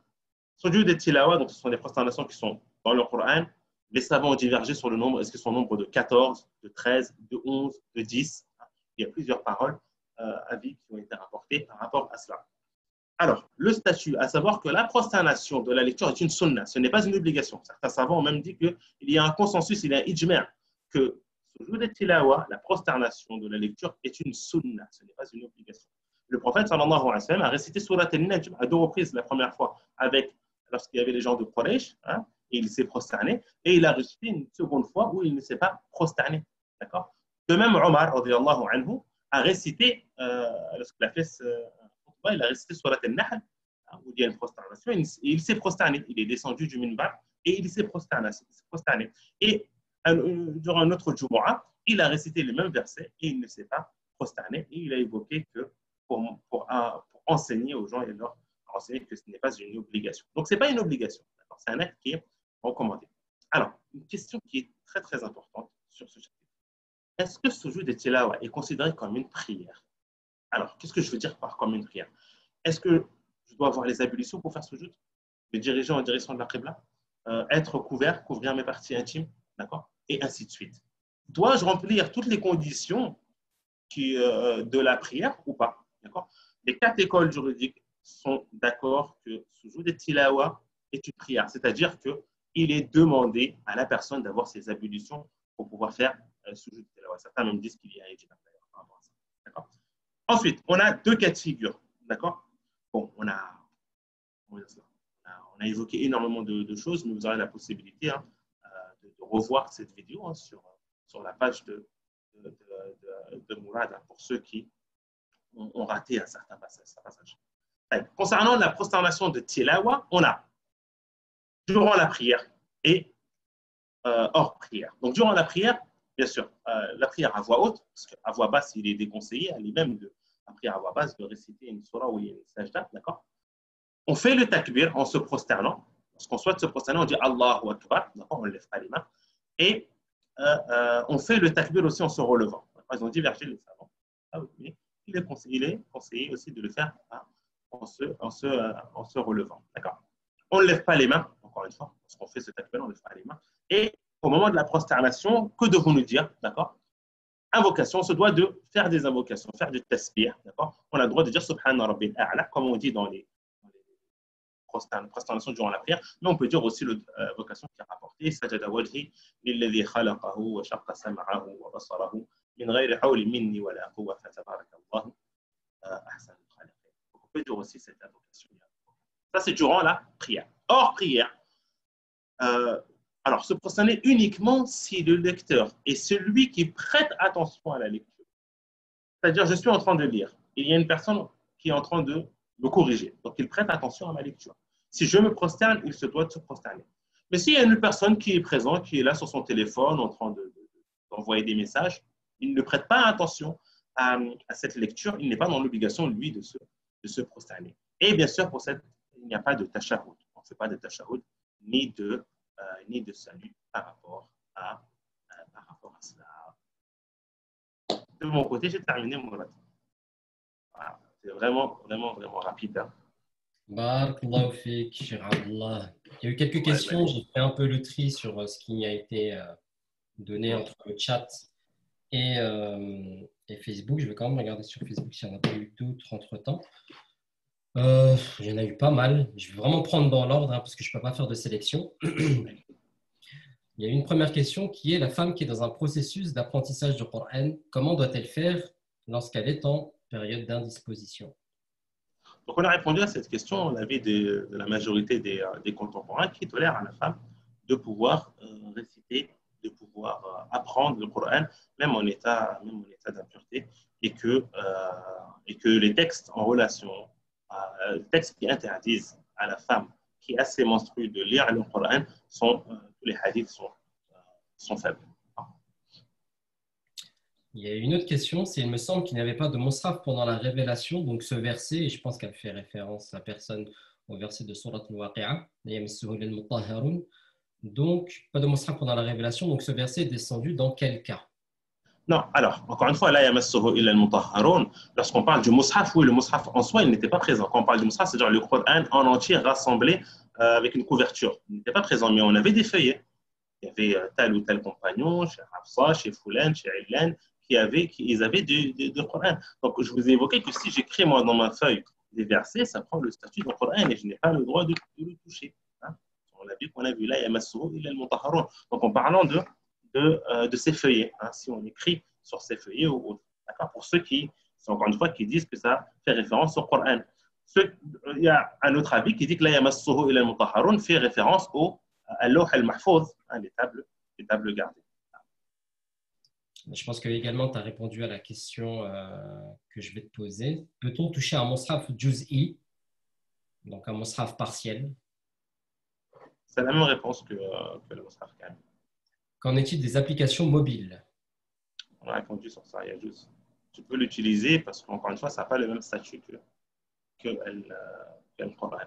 Sujud et Tilawa, donc ce sont des prosternations qui sont dans le Coran. Les savants ont divergé sur le nombre. Est-ce qu'ils sont au nombre de 14, de 13, de 11, de 10? Il y a plusieurs paroles, avis qui ont été rapportés par rapport à cela. Alors, le statut, à savoir que la prosternation de la lecture est une sunna, ce n'est pas une obligation. Certains savants ont même dit qu'il y a un consensus, il y a un ijma', que sujud et-tilawa, la prosternation de la lecture, est une sunna, ce n'est pas une obligation. Le prophète sallallahu alayhi wa sallam a récité Surat al-Najm à 2 reprises la première fois, lorsqu'il y avait les gens de Quraysh, et il s'est prosterné, et il a récité une seconde fois où il ne s'est pas prosterné. D'accord? De même, Omar, radiyallahu anhu, a récité, lorsqu'il a fait il a récité Surat al-Nahl, où il y a une prosternation, et il s'est prosterné. Il est descendu du minbar et il s'est prosterné. Et durant un autre Jumu'ah, il a récité les mêmes versets et il ne s'est pas prosterné. Et il a évoqué que pour enseigner aux gens et leur enseigner que ce n'est pas une obligation. Donc, ce n'est pas une obligation. C'est un acte qui est recommandé. Alors, une question qui est très, très importante sur ce chapitre. Est-ce que ce sujud de tilawa est considéré comme une prière? Alors, qu'est-ce que je veux dire par comme une prière? Est-ce que je dois avoir les ablutions pour faire ce sujud? Me diriger en direction de la qibla, être couvert, couvrir mes parties intimes, d'accord? Et ainsi de suite. Dois-je remplir toutes les conditions de la prière ou pas? D'accord? Les 4 écoles juridiques sont d'accord que sujud de tilawa est une prière, c'est-à-dire qu'il est demandé à la personne d'avoir ses ablutions pour pouvoir faire sujud de tilawa. Certains même disent qu'il y a un ijma d'ailleurs par rapport à ça. D'accord? Ensuite, on a 2 cas de figure. D'accord? Bon, on a évoqué énormément de choses, mais vous aurez la possibilité de revoir cette vidéo sur la page de Mourad pour ceux qui ont raté un certain passage. Concernant la prosternation de Tilawa, on a durant la prière et hors prière. Donc, durant la prière, bien sûr, la prière à voix haute, parce qu'à voix basse, il est déconseillé, elle est même la prière à voix basse, de réciter une surah où il y a une sajda, d'accord? On fait le takbir en se prosternant. Lorsqu'on souhaite se prosterner, on dit Allahu Akbar, d'accord? On ne lève pas les mains. Et on fait le takbir aussi en se relevant. Ils ont divergé les savants. Mais il est conseillé aussi de le faire en se relevant, d'accord? On ne lève pas les mains, encore une fois, lorsqu'on fait ce takbir, on ne lève pas les mains. Et au moment de la prosternation, que devons-nous dire, d'accord? Invocation, on se doit de faire des invocations, faire du tasbih, d'accord? On a le droit de dire Subhana Rabbil A'la, comme on dit dans les prosternations durant la prière, mais on peut dire aussi l'invocation qui est rapportée Sajada wajhi lilladhi khalaqahu wa shaqqa sam'ahu wa basarahu min ghayri hawli minni wa la quwwa fatabarakallahu ahsanul khaliqin. On peut dire aussi cette invocation. Ça, c'est durant la prière. Hors prière, Alors, se prosterner uniquement si le lecteur est celui qui prête attention à la lecture. C'est-à-dire, je suis en train de lire. Il y a une personne qui est en train de me corriger. Donc, il prête attention à ma lecture. Si je me prosterne, il se doit de se prosterner. Mais s'il y a une personne qui est présente, qui est là sur son téléphone, en train d'envoyer des messages, il ne prête pas attention à cette lecture. Il n'est pas dans l'obligation, lui, de se prosterner. Et bien sûr, pour cette, il n'y a pas de tashahhud. On ne fait pas de tashahhud ni de salut par rapport à cela. De mon côté, j'ai terminé mon raté. Voilà. C'est vraiment rapide. Hein. Barakallahu fik, Cheikh Abdallah. Il y a eu quelques questions, j'ai fait un peu le tri sur ce qui a été donné entre le chat et Facebook. Je vais quand même regarder sur Facebook s'il n'y en a pas eu d'autres entre-temps. Il y en a eu pas mal. Je vais vraiment prendre dans l'ordre parce que je ne peux pas faire de sélection. Il y a une première question qui est la femme qui est dans un processus d'apprentissage du Coran. Comment doit-elle faire lorsqu'elle est en période d'indisposition? Donc, on a répondu à cette question, l'avis de la majorité des contemporains qui tolèrent à la femme de pouvoir réciter, de pouvoir apprendre le Coran, même en état d'impureté, et que les textes en relation, les textes qui interdisent à la femme qui est assez menstruée de lire le Coran, tous les hadiths sont faibles. Il y a une autre question, c'est il me semble qu'il n'y avait pas de Mus'haf pendant la révélation, donc ce verset, et je pense qu'elle fait référence à personne au verset de Surat al-Waqi'a, donc pas de Mus'haf pendant la révélation, donc ce verset est descendu dans quel cas? Non, alors, encore une fois, là, lorsqu'on parle du Mus'haf, oui, le Mus'haf en soi, il n'était pas présent. Quand on parle du Mus'haf, c'est-à-dire le Coran en entier rassemblé avec une couverture. Il n'était pas présent, mais on avait des feuillets. Il y avait tel ou tel compagnon, chez Hafsa, chez Foulan, chez Ilan, ils avaient du Coran. Donc, je vous ai évoqué que si j'écris, moi, dans ma feuille des versets, ça prend le statut du Coran et je n'ai pas le droit de le toucher. Hein. On a vu qu'on a vu là, donc, en parlant de ces feuillets, hein, si on écrit sur ces feuillets ou autre. D'accord. Pour ceux qui, encore une fois, qui disent que ça fait référence au Coran. Il y a un autre avis qui dit que la yamassuhu illa al-mutahharun fait référence au al-lawh al-mahfouz, hein, les tables gardées. Je pense que également tu as répondu à la question que je vais te poser. Peut-on toucher un Mus'haf juz'i, donc un Mus'haf partiel? C'est la même réponse que le Mus'haf quand même. Qu'en est-il des applications mobiles? On a répondu sur ça, il y a juste. Tu peux l'utiliser parce qu'encore une fois, ça n'a pas le même statut que le Coran,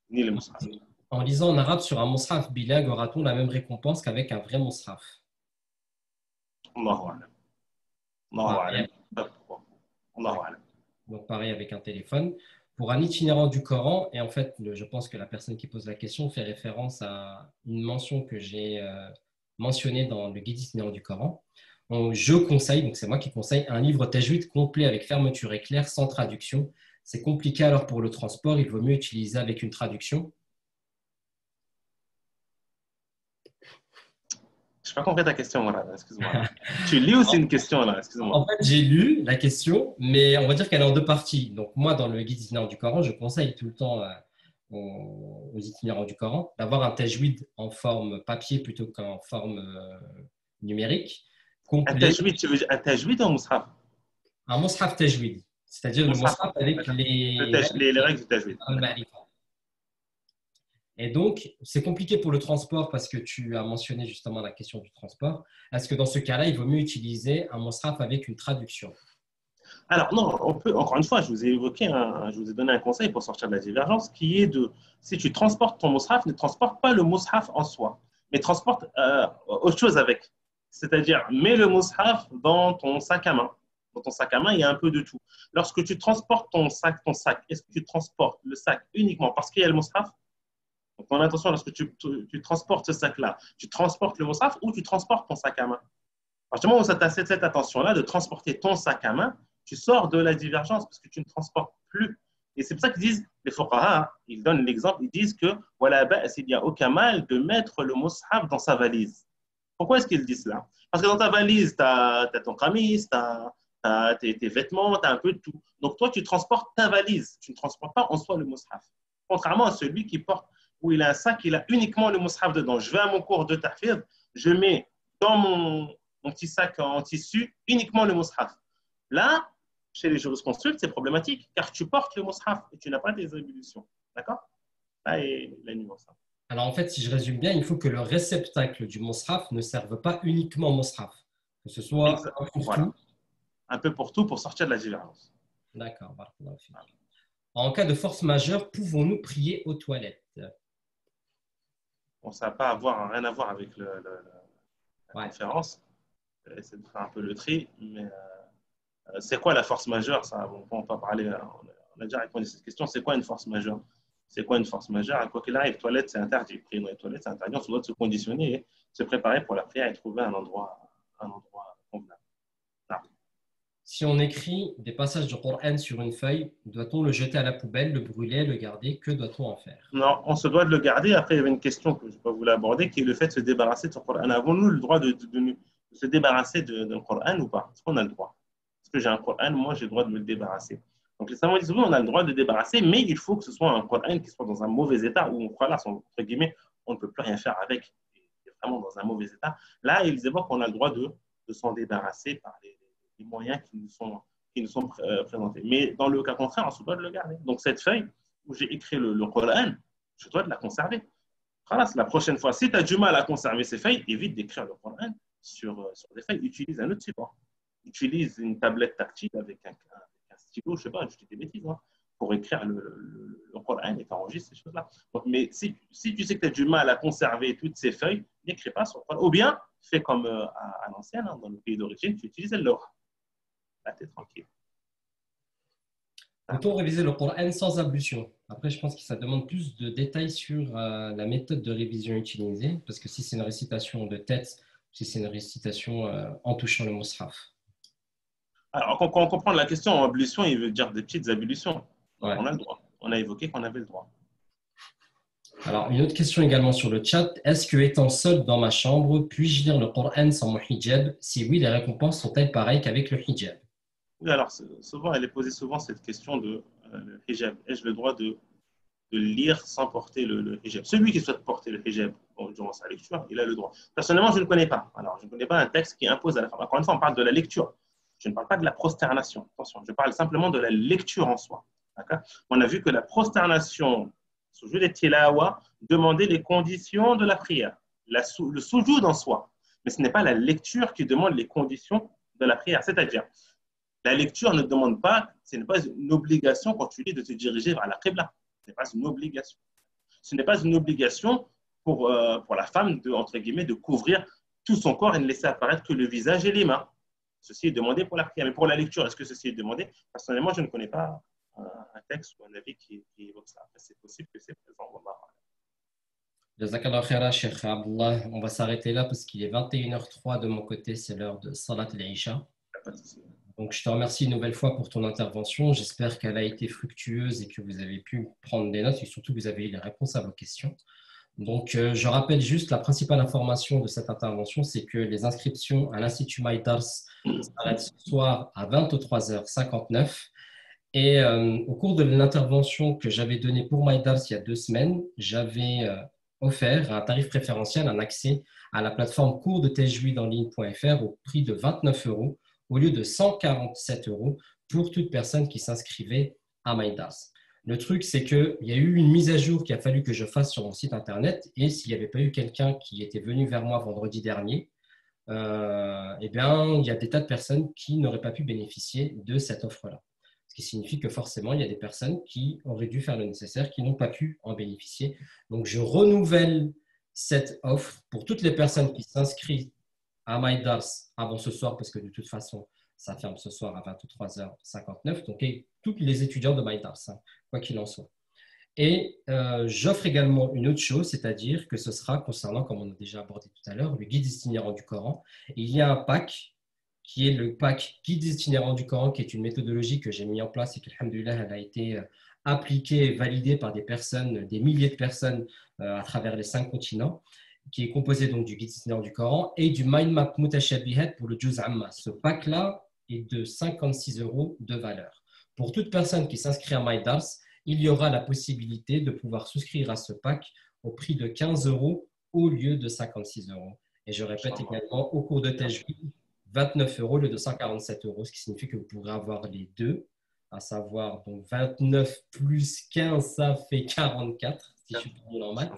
ni le Mus'haf. En lisant en arabe sur un Mus'haf bilag, aura-t-on la même récompense qu'avec un vrai Mus'haf? Allahu a'lam. Donc pareil avec un téléphone. Pour un itinérant du Coran, et en fait, je pense que la personne qui pose la question fait référence à une mention que j'ai mentionnée dans le guide itinérant du Coran. Je conseille, donc c'est moi qui conseille, un livre tajwid complet avec fermeture et clair, sans traduction. C'est compliqué alors pour le transport, il vaut mieux utiliser avec une traduction. Je n'ai pas compris ta question, là. Excuse-moi. Tu lis aussi une question, là. Excuse-moi. En fait, j'ai lu la question, mais on va dire qu'elle est en deux parties. Donc, moi, dans le guide itinérant du Coran, je conseille tout le temps aux itinérants du Coran d'avoir un tajwid en forme papier plutôt qu'en forme numérique. Un tajwid, tu veux dire un tajwid ou un mushaf? Un mushaf tajwid, c'est-à-dire le mushaf avec les règles du tajwid. Et donc, c'est compliqué pour le transport parce que tu as mentionné justement la question du transport. Est-ce que dans ce cas-là, il vaut mieux utiliser un mushaf avec une traduction? Alors, non, on peut, encore une fois, je vous ai donné un conseil pour sortir de la divergence qui est si tu transportes ton mushaf, ne transporte pas le mushaf en soi, mais transporte autre chose avec. C'est-à-dire, mets le mushaf dans ton sac à main. Dans ton sac à main, il y a un peu de tout. Lorsque tu transportes ton sac, est-ce que tu transportes le sac uniquement parce qu'il y a le mushaf? Donc, ton attention, lorsque tu transportes ce sac-là, tu transportes le mushaf ou tu transportes ton sac à main? À partir du moment où tu as cette attention-là de transporter ton sac à main, tu sors de la divergence parce que tu ne transportes plus. Et c'est pour ça qu'ils disent, les fuqaha, ils donnent l'exemple, ils disent que voilà, il n'y a aucun mal de mettre le mushaf dans sa valise. Pourquoi est-ce qu'ils disent cela? Parce que dans ta valise, tu as ton kamis, tu as tes vêtements, tu as un peu de tout. Donc toi, tu transportes ta valise, tu ne transportes pas en soi le mushaf. Contrairement à celui qui porte où il a un sac, il a uniquement le mushaf dedans. Je vais à mon cours de tahfidh, je mets dans mon petit sac en tissu uniquement le mushaf. Là, chez les jurisconsultes, c'est problématique, car tu portes le mushaf et tu n'as pas des ablutions. D'accord? Là est la nuance. Alors en fait, si je résume bien, il faut que le réceptacle du mushaf ne serve pas uniquement au mushaf, que ce soit un pour voilà. tout. Un peu pour tout, pour sortir de la divergence. D'accord. En cas de force majeure, pouvons-nous prier aux toilettes? Bon, ça n'a pas rien à voir avec la conférence. C'est de faire un peu le tri, mais c'est quoi la force majeure? Ça, on peut parler. On a déjà répondu à cette question. C'est quoi une force majeure? C'est quoi une force majeure? Quoi qu'il arrive, toilette, c'est interdit. Prier dans les toilettes, c'est interdit. On se doit se conditionner et se préparer pour la prière et trouver un endroit convenable. Si on écrit des passages du Coran sur une feuille, doit-on le jeter à la poubelle, le brûler, le garder? Que doit-on en faire? Non, on se doit de le garder. Après, il y avait une question que je ne vais pas vous l'aborder, qui est le fait de se débarrasser de son Coran. Avons-nous le droit de se débarrasser d'un Coran ou pas? Est-ce qu'on a le droit? Est-ce que j'ai un Coran? Moi, j'ai le droit de me le débarrasser. Donc, les savants disent oui, on a le droit de débarrasser, mais il faut que ce soit un Coran qui soit dans un mauvais état, où, voilà, entre guillemets, on ne peut plus rien faire avec. Il est vraiment dans un mauvais état. Là, ils évoquent qu'on a le droit de s'en débarrasser par les moyens qui nous sont présentés. Mais dans le cas contraire, on se doit de le garder. Donc, cette feuille où j'ai écrit le Coran, je dois de la conserver. Voilà, la prochaine fois, si tu as du mal à conserver ces feuilles, évite d'écrire le Coran sur des feuilles. Utilise un autre support. Utilise une tablette tactile avec un stylo, je ne sais pas, je dis des bêtises, hein, pour écrire le Coran et t'enregistres ces choses-là. Donc, mais si tu sais que tu as du mal à conserver toutes ces feuilles, n'écris pas sur le Coran. Ou bien, fais comme à l'ancienne, hein, dans le pays d'origine, tu utilises le lore. Là, tu es tranquille. Peut-on réviser le Coran sans ablution? Après, je pense que ça demande plus de détails sur la méthode de révision utilisée, parce que si c'est une récitation de tête, si c'est une récitation en touchant le mushaf. Alors, quand on comprend la question, ablution, il veut dire des petites ablutions. Ouais. On a le droit. On a évoqué qu'on avait le droit. Alors, une autre question également sur le chat. Est-ce que, étant seul dans ma chambre, puis-je lire le Coran sans mon hijab? Si oui, les récompenses sont-elles pareilles qu'avec le hijab? Oui, alors, souvent, elle est posée souvent cette question de le hijab. Ai-je le droit de lire sans porter le hijab? Celui qui souhaite porter le hijab durant sa lecture, il a le droit. Personnellement, je ne connais pas. Alors, je ne connais pas un texte qui impose à la femme. Encore une fois, on parle de la lecture. Je ne parle pas de la prosternation. Attention, je parle simplement de la lecture en soi. On a vu que la prosternation, sujoud et tilawa, demandait les conditions de la prière. Le sujoud en soi. Mais ce n'est pas la lecture qui demande les conditions de la prière. C'est-à-dire, la lecture ne demande pas, ce n'est pas une obligation quand tu lis de te diriger vers la qibla. Ce n'est pas une obligation. Ce n'est pas une obligation pour la femme entre guillemets, de couvrir tout son corps et ne laisser apparaître que le visage et les mains. Ceci est demandé pour la prière. Mais pour la lecture, est-ce que ceci est demandé? Personnellement, je ne connais pas un texte ou un avis qui évoque ça. C'est possible que c'est présent. Jazakallah khaira, Cheikh Abdullah. On va s'arrêter là parce qu'il est 21h03 de mon côté, c'est l'heure de Salat al-Isha. Donc, je te remercie une nouvelle fois pour ton intervention. J'espère qu'elle a été fructueuse et que vous avez pu prendre des notes et surtout que vous avez eu les réponses à vos questions. Donc, je rappelle juste la principale information de cette intervention, c'est que les inscriptions à l'Institut Maïdars s'arrêtent ce soir à 23h59. Et au cours de l'intervention que j'avais donnée pour Maïdars il y a 2 semaines, j'avais offert à un tarif préférentiel un accès à la plateforme cours de tajwidenligne.fr au prix de 29 € au lieu de 147 € pour toute personne qui s'inscrivait à Maïdars. Le truc, c'est qu'il y a eu une mise à jour qu'il a fallu que je fasse sur mon site internet et s'il n'y avait pas eu quelqu'un qui était venu vers moi vendredi dernier, eh bien, il y a des tas de personnes qui n'auraient pas pu bénéficier de cette offre-là. Ce qui signifie que forcément, il y a des personnes qui auraient dû faire le nécessaire, qui n'ont pas pu en bénéficier. Donc, je renouvelle cette offre pour toutes les personnes qui s'inscrivent à Maïdars avant ce soir, parce que de toute façon, ça ferme ce soir à 23h59. Donc, et tous les étudiants de Maïdars, hein, quoi qu'il en soit. Et j'offre également une autre chose, c'est-à-dire que ce sera concernant, comme on a déjà abordé tout à l'heure, le guide itinérant du Coran. Et il y a un pack qui est le pack guide itinérant du Coran, qui est une méthodologie que j'ai mis en place et que, alhamdoulilah, elle a été appliquée et validée par des personnes, des milliers de personnes à travers les 5 continents, qui est composé donc du guide itinérant du Coran et du Mind Map Mutashabihat pour le Juz Amma. Ce pack-là est de 56 € de valeur. Pour toute personne qui s'inscrit à Maïdars, il y aura la possibilité de pouvoir souscrire à ce pack au prix de 15 € au lieu de 56 €. Et je répète également, au cours de Tajwid, 29 € au lieu de 147 €, ce qui signifie que vous pourrez avoir les deux, à savoir donc 29 plus 15, ça fait 44, si je suis pas bon en maths,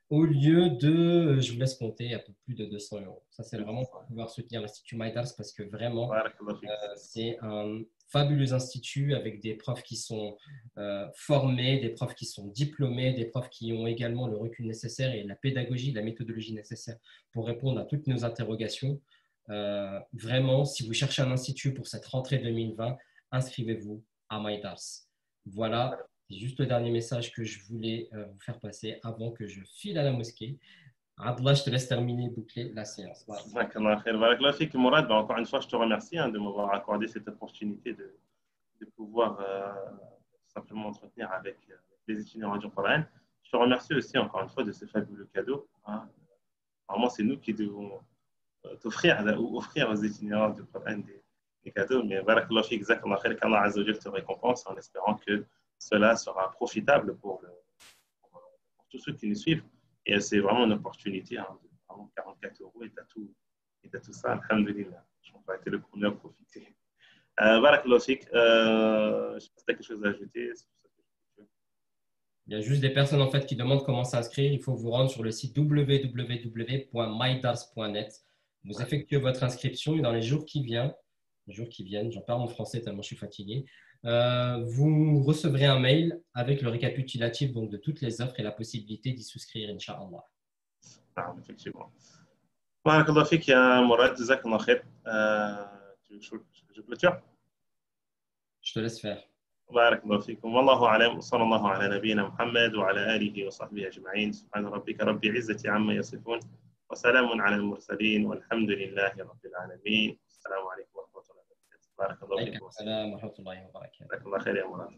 au lieu de, je vous laisse compter, un peu plus de 200 €. Ça, c'est vraiment pour pouvoir soutenir l'Institut MyDars parce que vraiment, c'est un fabuleux institut avec des profs qui sont formés, des profs qui sont diplômés, des profs qui ont également le recul nécessaire et la pédagogie, la méthodologie nécessaire pour répondre à toutes nos interrogations. Vraiment, si vous cherchez un institut pour cette rentrée 2020, inscrivez-vous à MyDars. Voilà. C'est juste le dernier message que je voulais vous faire passer avant que je file à la mosquée. Abdallah, je te laisse terminer, boucler la séance. Encore une fois, je te remercie de m'avoir accordé cette opportunité de pouvoir simplement m'entretenir avec les étudiants du Coran. Je te remercie aussi encore une fois de ce fabuleux cadeau. Normalement, c'est nous qui devons t'offrir ou offrir aux étudiants du Coran des cadeaux. Mais barakallahu fik, jazakallahu khair, qu'Allah Azza wa Jalla te récompense en espérant que cela sera profitable pour tous ceux qui nous suivent. Et c'est vraiment une opportunité, de vraiment 44 € et t'as tout ça, alhamdulillah. Je n'ai pas été le premier à profiter. Barakallahu fik, je sais pas si tu as quelque chose à ajouter. Il y a juste des personnes en fait qui demandent comment s'inscrire. Il faut vous rendre sur le site www.mydars.net. Vous effectuez votre inscription et dans les jours qui viennent, j'en parle en français tellement je suis fatigué, vous recevrez un mail avec le récapitulatif donc, de toutes les offres et la possibilité d'y souscrire, Inch'Allah. Effectivement. Barakallahu fik, ya Mourad, jazakallahu khair. Je clôture? Je te laisse faire. بارك الله فيكم والله أعلم وصلى الله على نبينا محمد وعلى آله وصحبه أجمعين سبحان ربك رب العزة عما يصفون وسلام على المرسلين والحمد لله رب العالمين السلام عليكم ورحمة الله وبركاته بارك الله فيكم السلام ورحمة الله وبركاته جزاك الله خير يا مراد